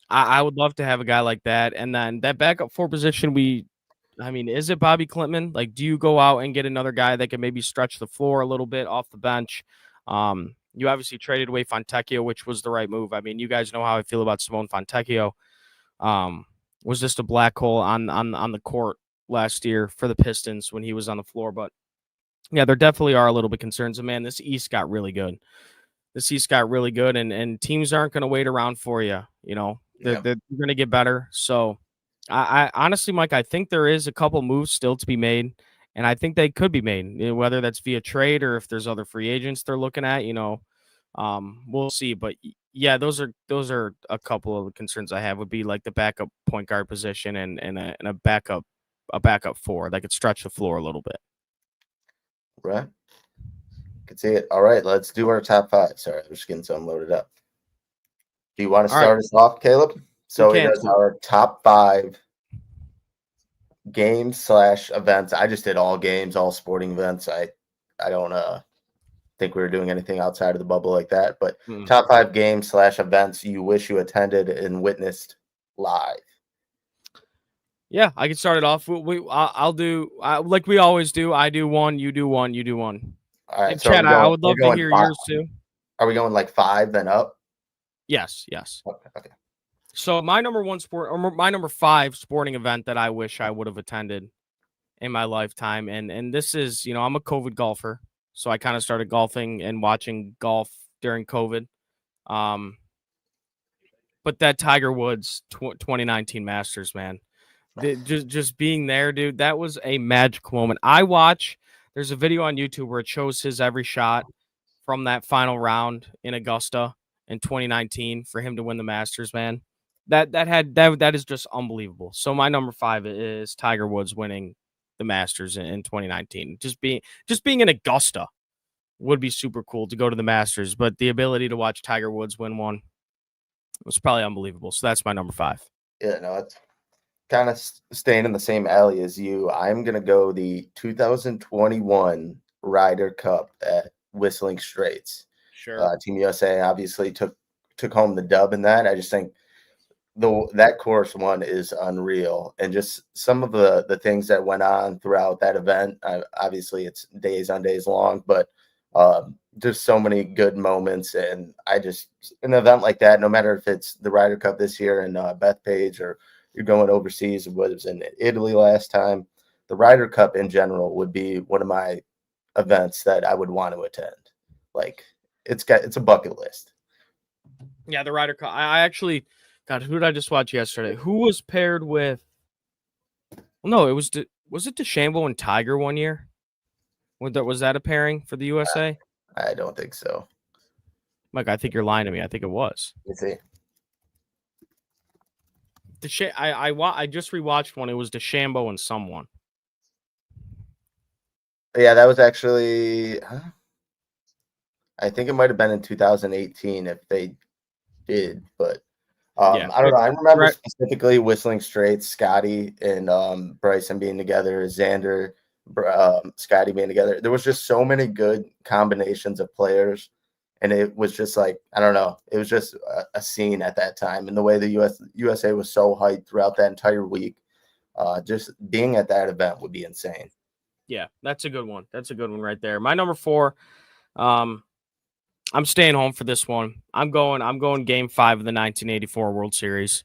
I would love to have a guy like that. And then that backup 4 position, is it Bobby Klintman? Like, do you go out and get another guy that can maybe stretch the floor a little bit off the bench? You obviously traded away Fontecchio, which was the right move. You guys know how I feel about Simone Fontecchio. Was just a black hole on the court last year for the Pistons when he was on the floor. But yeah, there definitely are a little bit concerns. And man, this East got really good. And teams aren't going to wait around for you. They're going to get better. So I honestly, Mike, I think there is a couple moves still to be made, and I think they could be made, whether that's via trade or if there's other free agents they're looking at. We'll see. But yeah, those are a couple of the concerns I have. Would be like the backup point guard position and a backup 4 that could stretch the floor a little bit. Right. Could see it. All right, let's do our top 5. Sorry, I'm just getting some loaded up. Do you want to start us off, Caleb? So it is our top 5 games/events. I just did all games, all sporting events. I don't think we were doing anything outside of the bubble like that. But top 5 games/events you wish you attended and witnessed live. Yeah, I can start it off. I'll do like we always do. I do one, you do one, you do one. All right, and so Chad, I would love to hear 5. Yours too. Are we going like 5 then up? Yes. Okay. So my number 5 sporting event that I wish I would have attended in my lifetime, and this is, I'm a COVID golfer, so I kind of started golfing and watching golf during COVID. But that Tiger Woods 2019 Masters, man, just being there, dude, that was a magical moment. There's a video on YouTube where it shows his every shot from that final round in Augusta in 2019 for him to win the Masters, man. That is just unbelievable. So my number 5 is Tiger Woods winning the Masters in 2019. Just being in Augusta would be super cool to go to the Masters, but the ability to watch Tiger Woods win one was probably unbelievable. So that's my number 5. Yeah, no, it's kind of staying in the same alley as you. I'm gonna go the 2021 Ryder Cup at Whistling Straits. Sure. Team USA obviously took home the dub in that. I just think that course one is unreal, and just some of the things that went on throughout that event. Obviously, it's days on days long, but there's so many good moments, and an event like that, no matter if it's the Ryder Cup this year in Bethpage or you're going overseas, whether it was in Italy last time, the Ryder Cup in general would be one of my events that I would want to attend. Like it's a bucket list. Yeah, the Ryder Cup. I actually. God, who did I just watch yesterday? Who was paired with? Well, no, was it DeChambeau and Tiger one year? Was that a pairing for the USA? I don't think so. Mike, I think you're lying to me. I think it was. Let's see. I just rewatched one. It was DeChambeau and someone. Yeah, that was actually. I think it might have been in 2018 if they did, but. I don't know. I remember specifically Whistling Straits, Scotty and Bryson being together, Xander, Scotty being together. There was just so many good combinations of players, and it was just like, I don't know, it was just a scene at that time. And the way the USA was so hyped throughout that entire week, just being at that event would be insane. Yeah, that's a good one. That's a good one right there. My number 4, I'm staying home for this one. I'm going Game 5 of the 1984 World Series.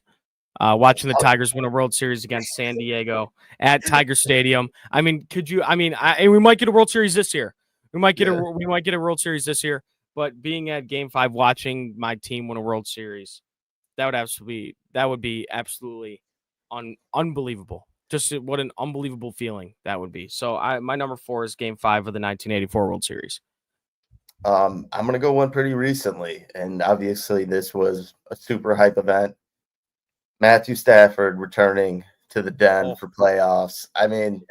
Watching the Tigers win a World Series against San Diego at Tiger Stadium. I mean, we might get a World Series this year. We might get a World Series this year. But being at Game 5, watching my team win a World Series, that would be absolutely unbelievable. Just what an unbelievable feeling that would be. So my number 4 is Game 5 of the 1984 World Series. I'm going to go one pretty recently, and obviously this was a super hype event. Matthew Stafford returning to the Den for playoffs. I mean,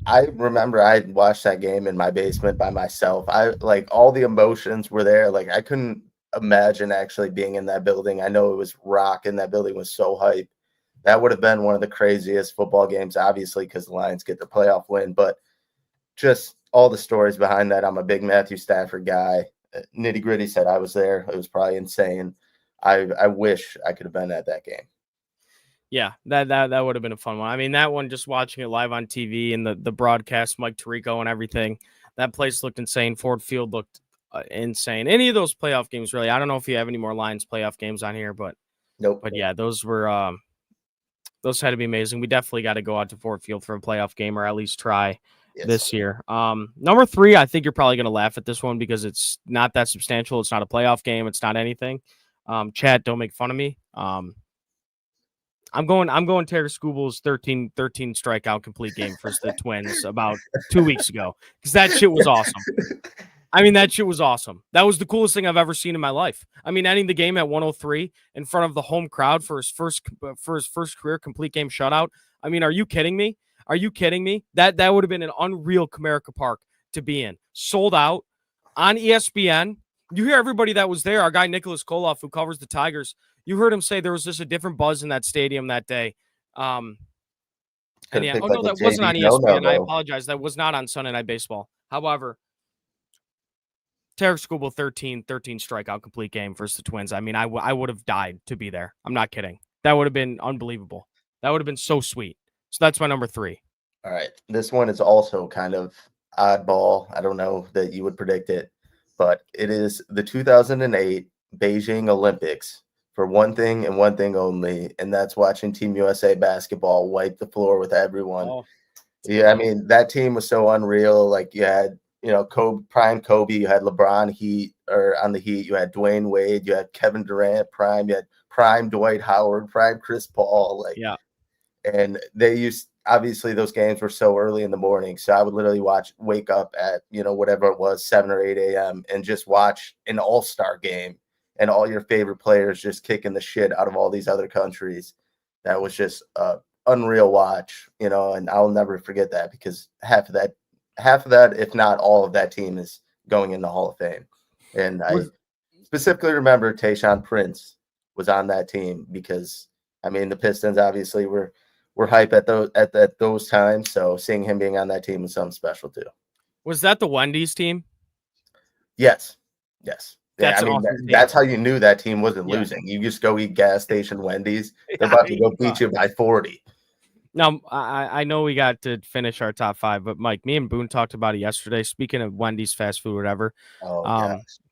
I remember I watched that game in my basement by myself. All the emotions were there. Like, I couldn't imagine actually being in that building. I know it was rock, and that building was so hype. That would have been one of the craziest football games, obviously, because the Lions get the playoff win. But just all the stories behind that. I'm a big Matthew Stafford guy. Nitty Gritty said I was there. It was probably insane. I wish I could have been at that game. Yeah, that would have been a fun one. I mean, that one, just watching it live on TV and the broadcast, Mike Tirico and everything, that place looked insane. Ford Field looked insane. Any of those playoff games, really. I don't know if you have any more Lions playoff games on here, but nope. But yeah, those had to be amazing. We definitely got to go out to Ford Field for a playoff game, or at least try this year. Number 3, I think you're probably going to laugh at this one because it's not that substantial. It's not a playoff game. It's not anything. Chat, don't make fun of me. I'm going Terry Scooble's 13 strikeout complete game for the Twins about 2 weeks ago, because that shit was awesome. I mean, that shit was awesome. That was the coolest thing I've ever seen in my life. I mean, ending the game at 103 in front of the home crowd for his first career complete game shutout. I mean, are you kidding me? Are you kidding me? That would have been an unreal Comerica Park to be in. Sold out on ESPN. You hear everybody that was there. Our guy Nicholas Koloff, who covers the Tigers, you heard him say there was just a different buzz in that stadium that day. That wasn't on ESPN. I apologize. That was not on Sunday Night Baseball. However, Tarek Skubal, 13 strikeout complete game versus the Twins. I mean, I would have died to be there. I'm not kidding. That would have been unbelievable. That would have been so sweet. So that's my number 3. All right. This one is also kind of oddball. I don't know that you would predict it, but it is the 2008 Beijing Olympics for one thing and one thing only, and that's watching Team USA basketball wipe the floor with everyone. Oh. Yeah, I mean, that team was so unreal. Like, you had, prime Kobe, you had LeBron on the Heat, you had Dwayne Wade, you had Kevin Durant prime, you had prime Dwight Howard, prime Chris Paul. And obviously those games were so early in the morning. So I would literally wake up at, whatever it was, 7 or 8 a.m. and just watch an all-star game and all your favorite players just kicking the shit out of all these other countries. That was just unreal watch, and I'll never forget that, because half of that, if not all of that team, is going in the Hall of Fame. And I specifically remember Tayshaun Prince was on that team because, I mean, the Pistons obviously were hype at those times. So seeing him being on that team was something special too. Was that the Wendy's team? Yes. That's that's how you knew that team wasn't losing. You just go eat gas station Wendy's. They're about to go beat you by 40. Now, I know we got to finish our top 5, but Mike, me and Boone talked about it yesterday. Speaking of Wendy's fast food, whatever,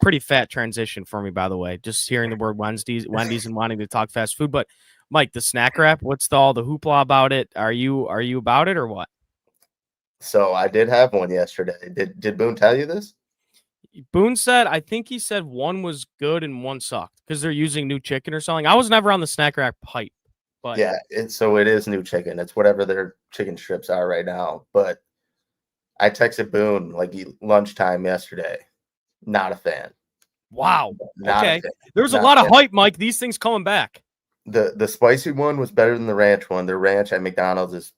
pretty fat transition for me, by the way. Just hearing the word Wendy's and wanting to talk fast food. But Mike, the snack wrap, what's all the hoopla about it? Are you about it or what? So I did have one yesterday. Did Boone tell you this? Boone said, I think he said one was good and one sucked because they're using new chicken or something. I was never on the snack wrap hype. But yeah, so it is new chicken. It's whatever their chicken strips are right now. But I texted Boone lunchtime yesterday. Not a fan. Wow. Okay. There's a lot of hype, Mike. These things coming back. The spicy one was better than the ranch one. The ranch at McDonald's is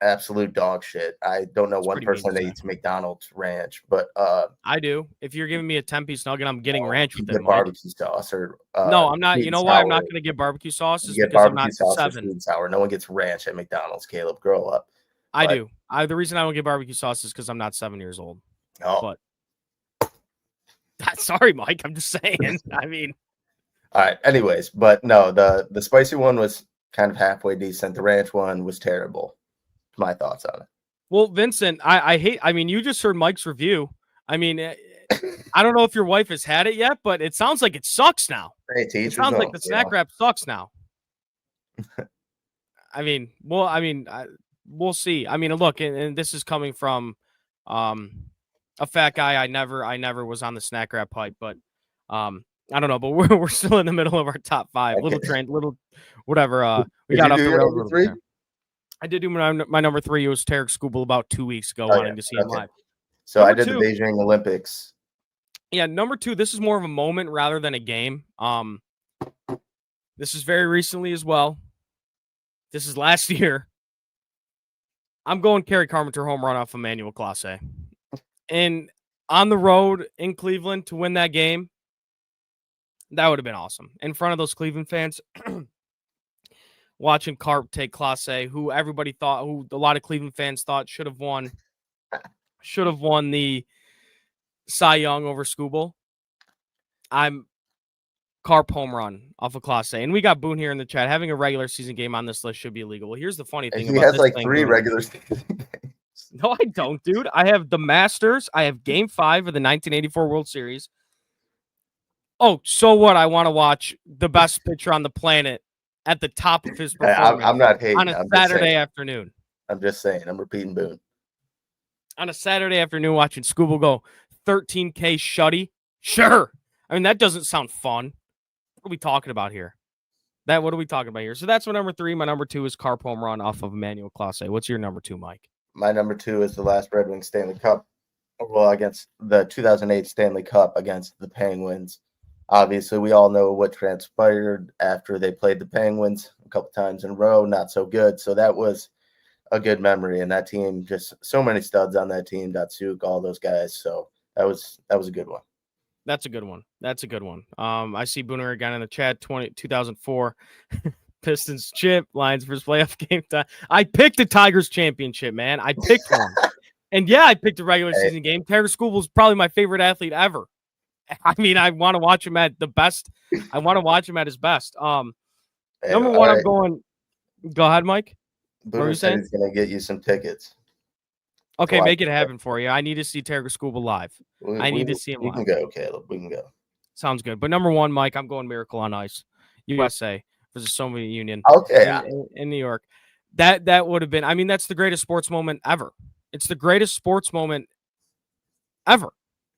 absolute dog shit. I don't know one person that eats McDonald's ranch, but I do. If you're giving me a 10-piece nugget, I'm getting ranch with it. Barbecue sauce or no, I'm not. You know why I'm not going to get barbecue sauce? Is because I'm not 7. Sour. No one gets ranch at McDonald's. Caleb, grow up. I do. The reason I don't get barbecue sauce is because I'm not 7 years old. Oh. But sorry, Mike. I'm just saying. I mean, all right. Anyways, but no, the spicy one was kind of halfway decent. The ranch one was terrible. My thoughts on it. Well, Vincent, I mean, you just heard Mike's review. I mean, I don't know if your wife has had it yet, but it sounds like it sucks now. It sounds like the snack wrap sucks now. I mean, we'll see. I mean, look, and this is coming from a fat guy. I never was on the snack wrap hype, but I don't know. But we're still in the middle of our top 5. Okay. Little whatever. We got off the rails. I did do my number 3. It was Tarek Skubal about 2 weeks ago, wanting to see him live. So number I did 2, the Beijing Olympics. Yeah, number 2. This is more of a moment rather than a game. This is very recently as well. This is last year. I'm going Kerry Carpenter home run off Emmanuel Clase. And on the road in Cleveland to win that game, that would have been awesome. In front of those Cleveland fans, watching Carp take Clase, who a lot of Cleveland fans thought should have won the Cy Young over Skubal. I'm Carp home run off of Clase. And we got Boone here in the chat. Having a regular season game on this list should be illegal. Well, here's the funny thing. He has like 3 regular season games. No, I don't, dude. I have the Masters. I have Game 5 of the 1984 World Series. Oh, so what? I want to watch the best pitcher on the planet at the top of his performance. I'm not hating. On a Saturday afternoon. I'm just saying. I'm repeating Boone. On a Saturday afternoon watching Skubal go 13K shutty. Sure. I mean, that doesn't sound fun. What are we talking about here? What are we talking about here? So that's my number 3. My number 2 is Carp home run off of Emmanuel Clase. What's your number 2, Mike? My number 2 is the last Red Wings Stanley Cup. Well, against the 2008 Stanley Cup against the Penguins. Obviously, we all know what transpired after they played the Penguins a couple times in a row. Not so good. So that was a good memory. And that team, just so many studs on that team. Datsuk, all those guys. So that was a good one. That's a good one. I see Booner again in the chat. 2004 Pistons chip, Lions versus playoff game time. I picked the Tigers championship, man. I picked one. And yeah, I picked a regular season game. Tarek Skubal is probably my favorite athlete ever. I mean, I want to watch him at the best. I want to watch him at his best. Number 1, I'm going. Go ahead, Mike. Booner said he's going to get you some tickets. Okay, make it happen for you. I need to see Tarek Skubal live. I need to see him live. We can go, Caleb. We can go. Sounds good. But number 1, Mike, I'm going Miracle on Ice. USA versus Soviet Union. Okay. In New York. That would have been, I mean, that's the greatest sports moment ever. It's the greatest sports moment ever.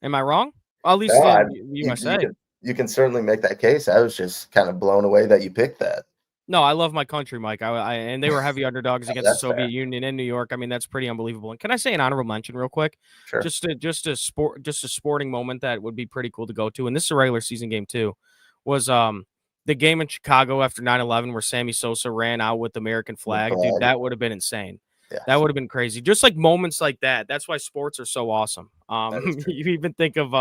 Am I wrong? At least in USA. You can certainly make that case. I was just kind of blown away that you picked that. No, I love my country, Mike. And they were heavy underdogs against the Soviet Union in New York. I mean, that's pretty unbelievable. And can I say an honorable mention real quick? Sure. Just a sporting moment that would be pretty cool to go to. And this is a regular season game too. Was the game in Chicago after 9/11 where Sammy Sosa ran out with the American flag. Dude, that would have been insane. Yeah. That would have been crazy. Just like moments like that. That's why sports are so awesome. You even think of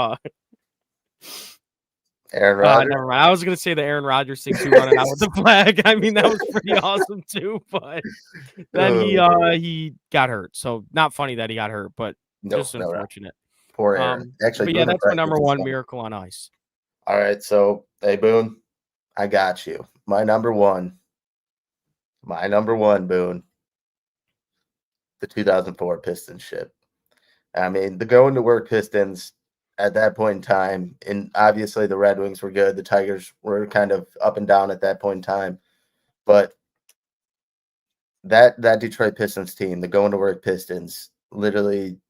Aaron Rodgers. Never mind. I was going to say the Aaron Rodgers thing too, running out with the flag. I mean, that was pretty awesome too. But then he got hurt. So not funny that he got hurt, but just unfortunate. Poor Aaron. Actually, yeah, that's my number 1, Miracle on Ice. All right, so hey Boone, I got you. My number one, Boone. The 2004 Pistons ship. I mean, the going to work Pistons at that point in time, and obviously the Red Wings were good. The Tigers were kind of up and down at that point in time. But that Detroit Pistons team, the going to work Pistons, literally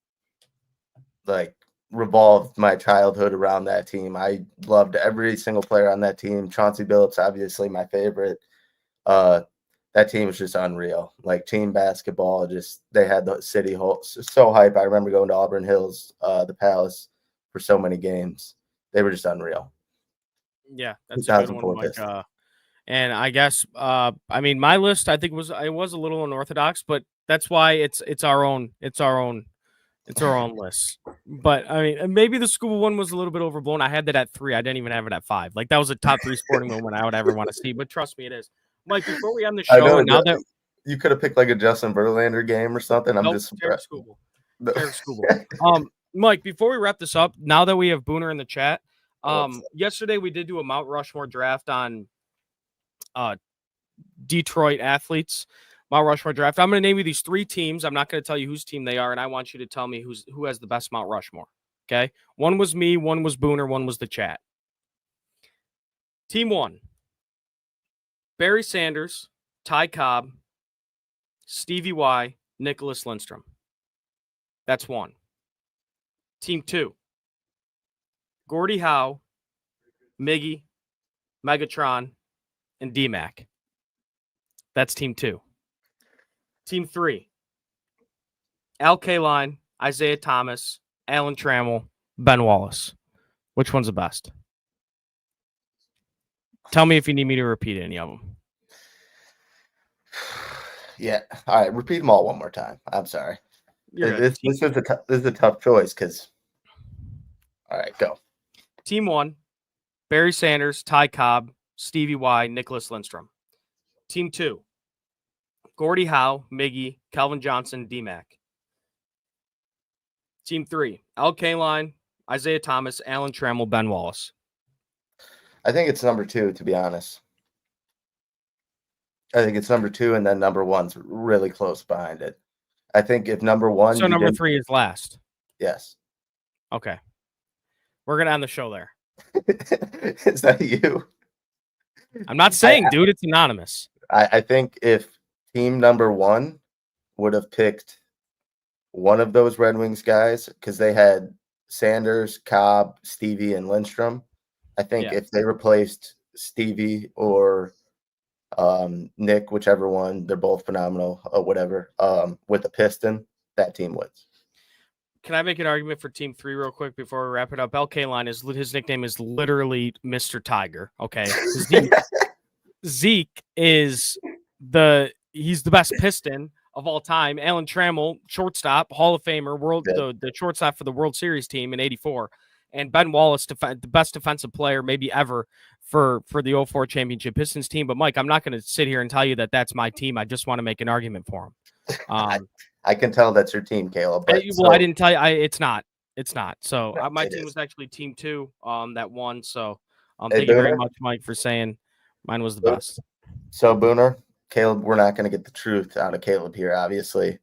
like revolved my childhood around that team. I loved every single player on that team. Chauncey Billups, obviously my favorite. That team was just unreal. Like team basketball, just they had the city so hype. I remember going to Auburn Hills, the Palace, for so many games. They were just unreal. Yeah, that's a good one, Mike. And I guess, I mean, my list I think was a little unorthodox, but that's why it's our own list. But I mean, maybe the school one was a little bit overblown. I had that at 3. I didn't even have it at 5. Like that was a top 3 sporting moment I would ever want to see. But trust me, it is. Mike, before we end the show, You could have picked like a Justin Verlander game or something. I'm just surprised. Mike, before we wrap this up, now that we have Booner in the chat, yesterday we did do a Mount Rushmore draft on Detroit athletes. Mount Rushmore draft. I'm going to name you these 3 teams. I'm not going to tell you whose team they are, and I want you to tell me who has the best Mount Rushmore. Okay? One was me, one was Booner, one was the chat. Team 1. Barry Sanders, Ty Cobb, Stevie Y, Nicholas Lindstrom. That's 1. Team 2. Gordie Howe, Miggy, Megatron, and D-Mac. That's Team 2. Team 3. Al Kaline, Isaiah Thomas, Alan Trammell, Ben Wallace. Which one's the best? Tell me if you need me to repeat any of them. Yeah. All right. Repeat them all one more time. I'm sorry. This is a tough choice because. All right, go. Team 1, Barry Sanders, Ty Cobb, Stevie Y, Nicholas Lindstrom. Team 2, Gordie Howe, Miggy, Calvin Johnson, D-Mac. Team 3, Al Kaline, Isaiah Thomas, Alan Trammell, Ben Wallace. I think it's number 2, to be honest. I think it's number 2, and then number 1's really close behind it. I think if number 1... So number 3 is last? Yes. Okay. We're going to end the show there. Is that you? I'm not saying, dude, it's anonymous. I think if team number 1 would have picked one of those Red Wings guys, because they had Sanders, Cobb, Stevie, and Lindstrom, I think if they replaced Stevie or Nick, whichever one, they're both phenomenal, or whatever, with the Piston, that team wins. Can I make an argument for Team 3 real quick before we wrap it up? Al Kaline, his nickname is literally Mr. Tiger. Okay, Zeke is he's the best Piston of all time. Alan Trammell, shortstop, Hall of Famer, the shortstop for the World Series team in '84, and Ben Wallace, the best defensive player maybe ever for the 04 championship Pistons team. But Mike, I'm not going to sit here and tell you that that's my team. I just want to make an argument for him. I can tell that's your team, Caleb. I didn't tell you. It's not. It's not. So my team was actually Team 2 that won. So thank you very much, Mike, for saying mine was the best. So Booner, Caleb, we're not going to get the truth out of Caleb here, obviously.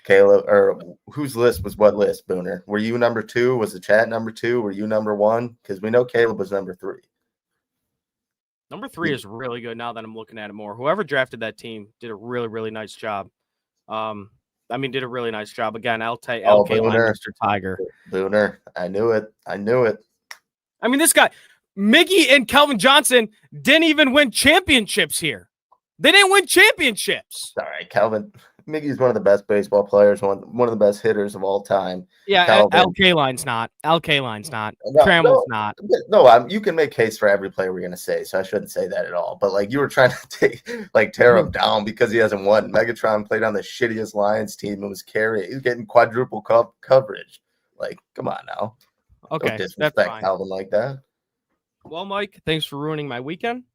Caleb, or whose list was what list, Booner? Were you number 2? Was the chat number 2? Were you number 1? Because we know Caleb was number 3. Number 3 is really good now that I'm looking at it more. Whoever drafted that team did a really, really nice job. Did a really nice job. Again, Al Kaline, Mr. Tiger. Booner. I knew it. I mean, this guy, Miggy and Calvin Johnson didn't even win championships here. They didn't win championships. All right, Calvin. Miggy's one of the best baseball players, one of the best hitters of all time. Yeah, Al Kaline's not. Trammell's not. No, you can make case for every player we're going to say, so I shouldn't say that at all. But, you were trying to tear him down because he hasn't won. Megatron played on the shittiest Lions team and was carrying. He's getting quadruple coverage. Come on now. Okay, don't disrespect Calvin like that. Well, Mike, thanks for ruining my weekend.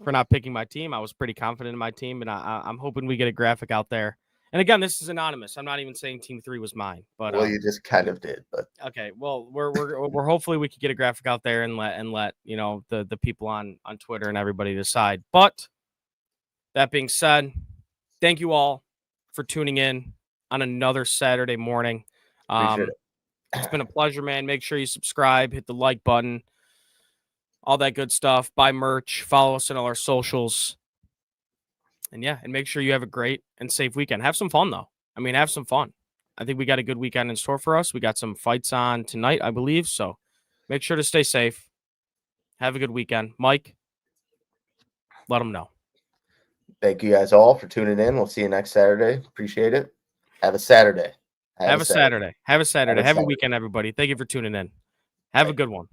For not picking my team. I was pretty confident in my team, and I'm hoping we get a graphic out there. And again, this is anonymous. I'm not even saying Team 3 was mine, but you just kind of did. But okay, well, we're hopefully we could get a graphic out there and let the people on Twitter and everybody decide. But that being said, thank you all for tuning in on another Saturday morning. It's been a pleasure, man. Make sure you subscribe, hit the like button. All that good stuff. Buy merch. Follow us on all our socials. And make sure you have a great and safe weekend. Have some fun, though. Have some fun. I think we got a good weekend in store for us. We got some fights on tonight, I believe. So make sure to stay safe. Have a good weekend. Mike, let them know. Thank you guys all for tuning in. We'll see you next Saturday. Appreciate it. Have a Saturday. Have a Saturday. Have a weekend, everybody. Thank you for tuning in. Have a good one.